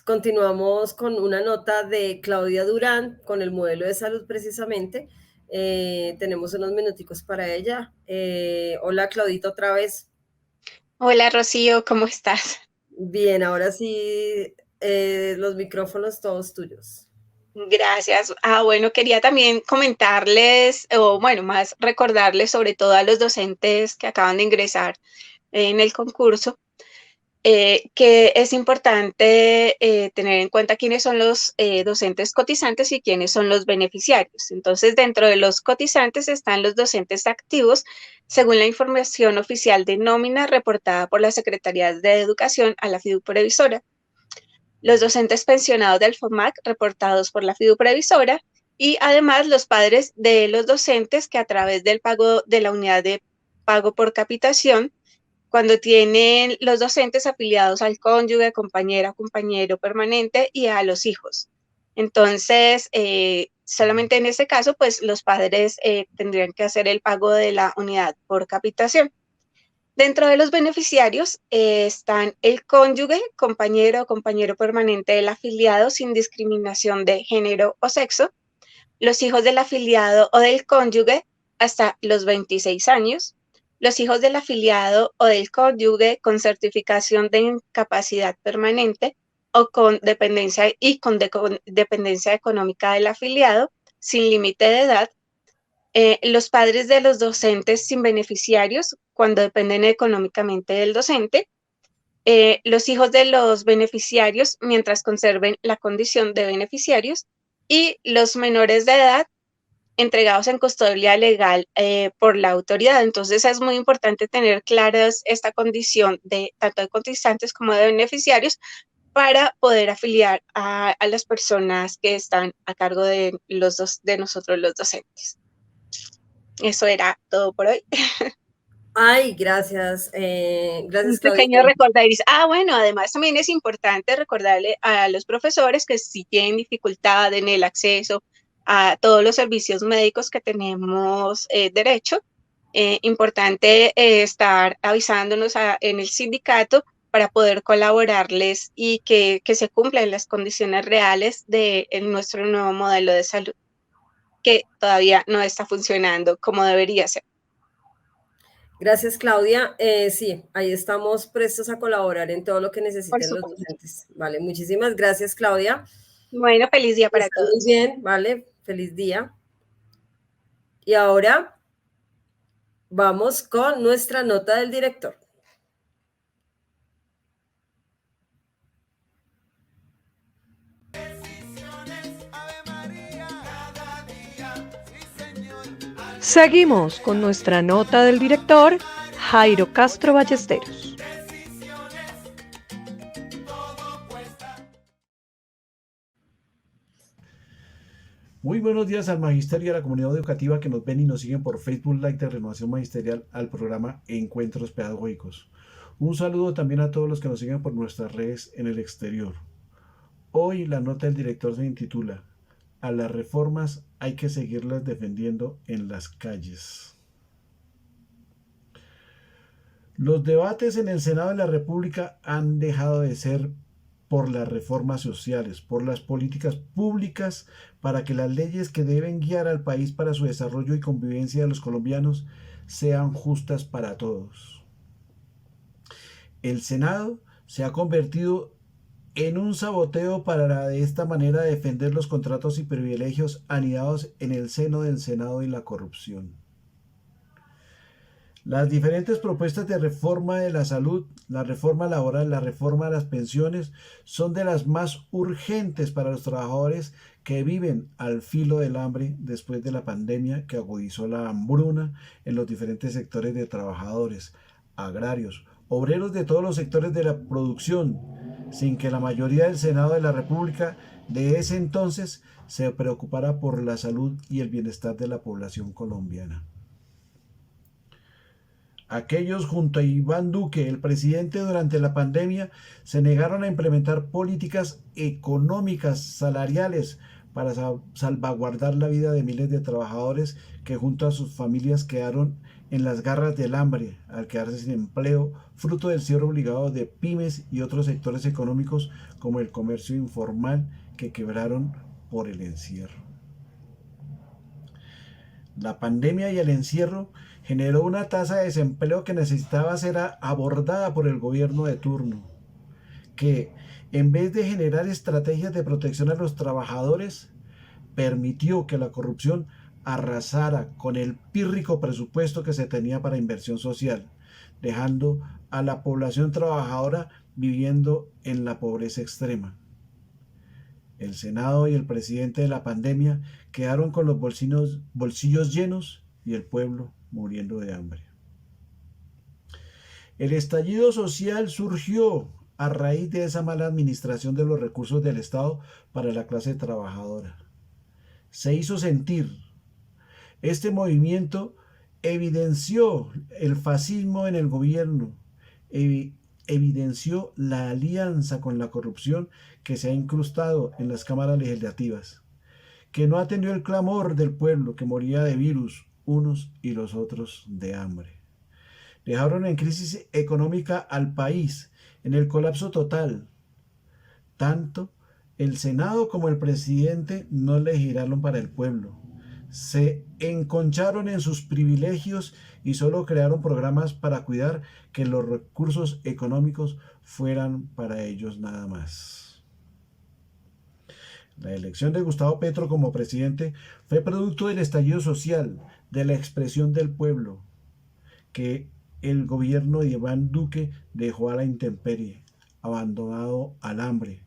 continuamos con una nota de Claudia Durán con el modelo de salud precisamente. Tenemos unos minuticos para ella. Hola Claudita otra vez. Hola Rocío, ¿cómo estás? Bien, ahora sí, los micrófonos todos tuyos. Gracias. Bueno, quería también comentarles, o bueno, más recordarles sobre todo a los docentes que acaban de ingresar en el concurso, que es importante tener en cuenta quiénes son los docentes cotizantes y quiénes son los beneficiarios. Entonces, dentro de los cotizantes están los docentes activos, según la información oficial de nómina reportada por la Secretaría de Educación a la Fiduprevisora. Los docentes pensionados del FOMAC reportados por la Fiduprevisora y además los padres de los docentes que a través del pago de la unidad de pago por capitación, cuando tienen los docentes afiliados al cónyuge, compañera, compañero permanente y a los hijos. Entonces, solamente en este caso, pues los padres tendrían que hacer el pago de la unidad por capitación. Dentro de los beneficiarios están el cónyuge, compañero o compañero permanente del afiliado sin discriminación de género o sexo, los hijos del afiliado o del cónyuge hasta los 26 años, los hijos del afiliado o del cónyuge con certificación de incapacidad permanente o con dependencia dependencia económica del afiliado sin límite de edad, los padres de los docentes sin beneficiarios cuando dependen económicamente del docente, los hijos de los beneficiarios mientras conserven la condición de beneficiarios y los menores de edad entregados en custodia legal por la autoridad. Entonces es muy importante tener claras esta condición de tanto de cotizantes como de beneficiarios para poder afiliar a las personas que están a cargo de nosotros los docentes. Eso era todo por hoy. Ay, gracias. Gracias, Un pequeño recordatorio. Bueno, además también es importante recordarle a los profesores que si tienen dificultad en el acceso a todos los servicios médicos que tenemos derecho. Importante estar avisándonos en el sindicato para poder colaborarles y que se cumplan las condiciones reales de nuestro nuevo modelo de salud, que todavía no está funcionando como debería ser. Gracias, Claudia. Sí, ahí estamos prestos a colaborar en todo lo que necesiten los docentes. Vale, muchísimas gracias, Claudia. Bueno, feliz día para Está todos. muy bien, vale, feliz día. Y ahora vamos con nuestra nota del director. Seguimos con nuestra nota del director, Jairo Castro Ballesteros. Muy buenos días al magisterio y a la comunidad educativa que nos ven y nos siguen por Facebook Live de Renovación Magisterial al programa Encuentros Pedagógicos. Un saludo también a todos los que nos siguen por nuestras redes en el exterior. Hoy la nota del director se intitula "A las reformas hay que seguirlas defendiendo en las calles". Los debates en el Senado de la República han dejado de ser por las reformas sociales, por las políticas públicas para que las leyes que deben guiar al país para su desarrollo y convivencia de los colombianos sean justas para todos. El Senado se ha convertido en un saboteo para de esta manera defender los contratos y privilegios anidados en el seno del Senado y la corrupción. Las diferentes propuestas de reforma de la salud, la reforma laboral, la reforma de las pensiones son de las más urgentes para los trabajadores que viven al filo del hambre después de la pandemia que agudizó la hambruna en los diferentes sectores de trabajadores, agrarios, obreros de todos los sectores de la producción, sin que la mayoría del Senado de la República de ese entonces se preocupara por la salud y el bienestar de la población colombiana. Aquellos junto a Iván Duque, el presidente durante la pandemia, se negaron a implementar políticas económicas, salariales, para salvaguardar la vida de miles de trabajadores que junto a sus familias quedaron en las garras del hambre al quedarse sin empleo, fruto del cierre obligado de pymes y otros sectores económicos como el comercio informal que quebraron por el encierro. La pandemia y el encierro generó una tasa de desempleo que necesitaba ser abordada por el gobierno de turno, que en vez de generar estrategias de protección a los trabajadores, permitió que la corrupción arrasara con el pírrico presupuesto que se tenía para inversión social, dejando a la población trabajadora viviendo en la pobreza extrema. El Senado y el presidente de la pandemia quedaron con los bolsillos llenos y el pueblo muriendo de hambre. El estallido social surgió a raíz de esa mala administración de los recursos del Estado para la clase trabajadora. Se hizo sentir. Este movimiento evidenció el fascismo en el gobierno, evidenció la alianza con la corrupción que se ha incrustado en las cámaras legislativas, que no atendió el clamor del pueblo que moría de virus, unos y los otros de hambre. Dejaron en crisis económica al país, en el colapso total. Tanto el Senado como el presidente no legislaron para el pueblo. Se enconcharon en sus privilegios y solo crearon programas para cuidar que los recursos económicos fueran para ellos nada más. La elección de Gustavo Petro como presidente fue producto del estallido social, de la expresión del pueblo, que el gobierno de Iván Duque dejó a la intemperie, abandonado al hambre.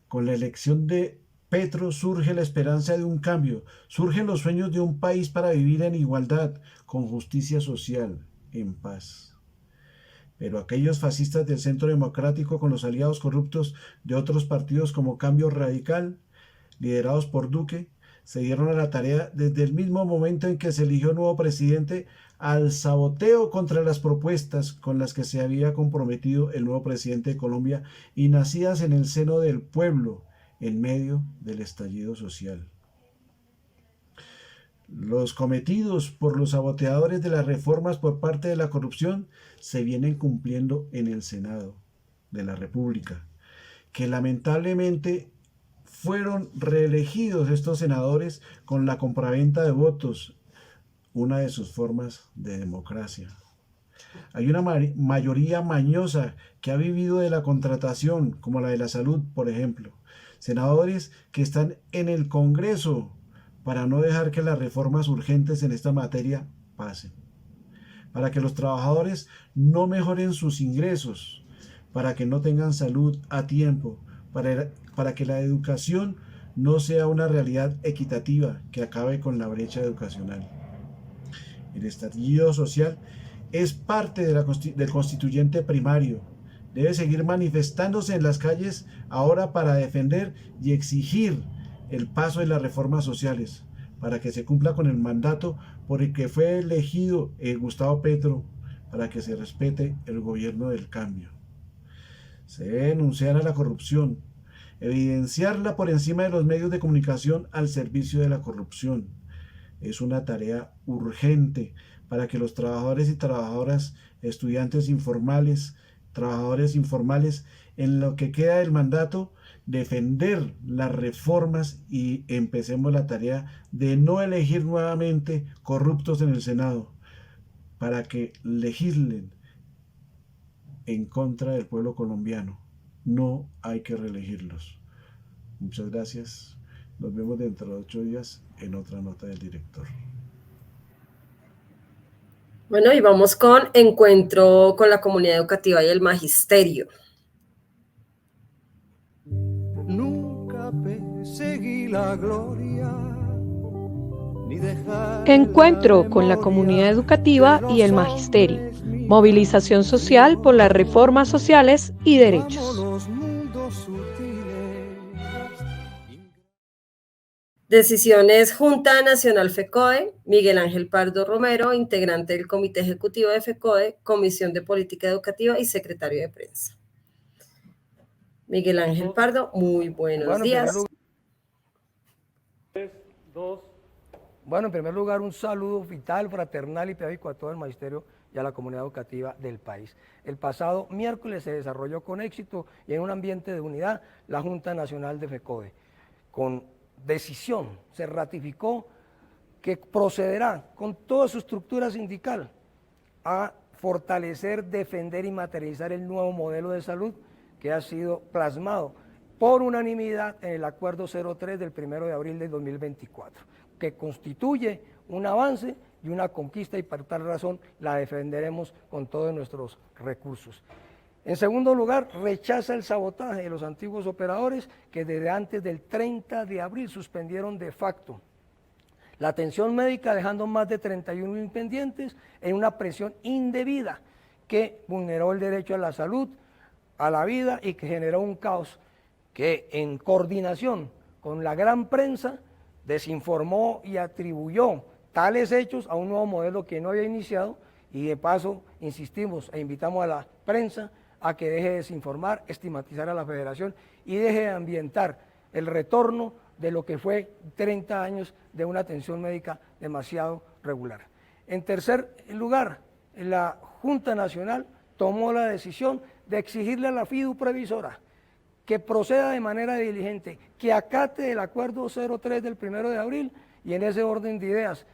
Con la elección de Petro surge la esperanza de un cambio, surgen los sueños de un país para vivir en igualdad, con justicia social, en paz. Pero aquellos fascistas del Centro Democrático con los aliados corruptos de otros partidos como Cambio Radical, liderados por Duque, se dieron a la tarea desde el mismo momento en que se eligió nuevo presidente al saboteo contra las propuestas con las que se había comprometido el nuevo presidente de Colombia y nacidas en el seno del pueblo en medio del estallido social. Los cometidos por los saboteadores de las reformas por parte de la corrupción se vienen cumpliendo en el Senado de la República, que lamentablemente fueron reelegidos estos senadores con la compraventa de votos, una de sus formas de democracia. Hay una mayoría mañosa que ha vivido de la contratación, como la de la salud, por ejemplo. Senadores que están en el Congreso para no dejar que las reformas urgentes en esta materia pasen, para que los trabajadores no mejoren sus ingresos, para que no tengan salud a tiempo, para que la educación no sea una realidad equitativa que acabe con la brecha educacional. El estallido social es parte del constituyente primario. Debe seguir manifestándose en las calles ahora para defender y exigir el paso de las reformas sociales, para que se cumpla con el mandato por el que fue elegido Gustavo Petro, para que se respete el gobierno del cambio. Se debe denunciar a la corrupción, evidenciarla por encima de los medios de comunicación al servicio de la corrupción. Es una tarea urgente para que los trabajadores y trabajadoras, estudiantes informales, trabajadores informales, en lo que queda del mandato, defender las reformas y empecemos la tarea de no elegir nuevamente corruptos en el Senado, para que legislen en contra del pueblo colombiano. No hay que reelegirlos. Muchas gracias. Nos vemos dentro de 8 días en otra nota del director. Bueno, y vamos con encuentro con la comunidad educativa y el magisterio. Nunca perseguí la gloria, ni dejar Encuentro con la comunidad educativa y el magisterio. Movilización social por las reformas sociales y derechos. los mundos sutiles. Decisiones Junta Nacional FECODE, Miguel Ángel Pardo Romero, integrante del Comité Ejecutivo de FECODE, Comisión de Política Educativa y secretario de prensa. Miguel Ángel Pardo, muy buenos días. Bueno, en primer lugar, un saludo vital, fraternal y pedagógico a todo el magisterio y a la comunidad educativa del país. El pasado miércoles se desarrolló con éxito y en un ambiente de unidad la Junta Nacional de FECODE. Con decisión se ratificó que procederá con toda su estructura sindical a fortalecer, defender y materializar el nuevo modelo de salud que ha sido plasmado por unanimidad en el Acuerdo 03 del 1 de abril de 2024, que constituye un avance y una conquista y por tal razón la defenderemos con todos nuestros recursos. En segundo lugar, rechaza el sabotaje de los antiguos operadores que desde antes del 30 de abril suspendieron de facto la atención médica, dejando más de 31 pendientes en una presión indebida que vulneró el derecho a la salud, a la vida y que generó un caos que en coordinación con la gran prensa desinformó y atribuyó tales hechos a un nuevo modelo que no había iniciado y de paso insistimos e invitamos a la prensa a que deje de desinformar, estigmatizar a la federación y deje de ambientar el retorno de lo que fue 30 años de una atención médica demasiado regular. En tercer lugar, la Junta Nacional tomó la decisión de exigirle a la FIDU previsora que proceda de manera diligente, que acate el Acuerdo 03 del 1 de abril y en ese orden de ideas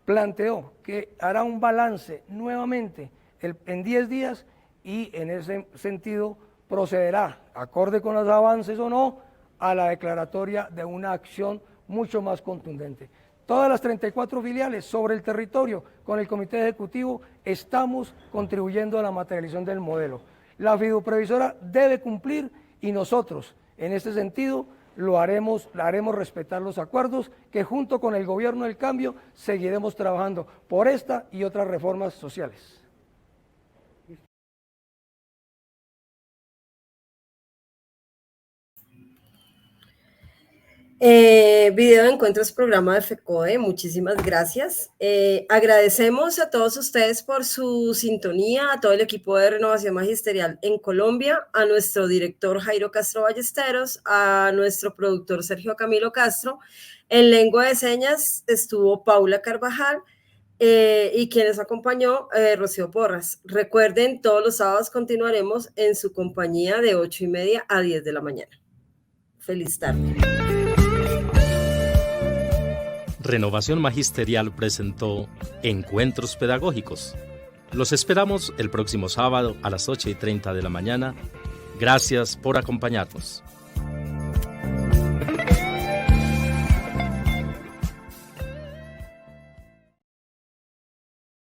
planteó que hará un balance nuevamente en 10 días y en ese sentido procederá, acorde con los avances o no, a la declaratoria de una acción mucho más contundente. Todas las 34 filiales sobre el territorio con el Comité Ejecutivo estamos contribuyendo a la materialización del modelo. La fiduprevisora debe cumplir y nosotros, en este sentido, haremos respetar los acuerdos que junto con el Gobierno del Cambio seguiremos trabajando por esta y otras reformas sociales. Video de Encuentros, programa de FECODE, muchísimas gracias. Agradecemos a todos ustedes por su sintonía, a todo el equipo de Renovación Magisterial en Colombia, a nuestro director Jairo Castro Ballesteros, a nuestro productor Sergio Camilo Castro. En lengua de señas estuvo Paula Carvajal y quien nos acompañó, Rocío Porras. Recuerden, todos los sábados continuaremos en su compañía de 8:30 a 10 de la mañana. Feliz tarde. Renovación Magisterial presentó Encuentros Pedagógicos. Los esperamos el próximo sábado a las 8:30 de la mañana. Gracias por acompañarnos.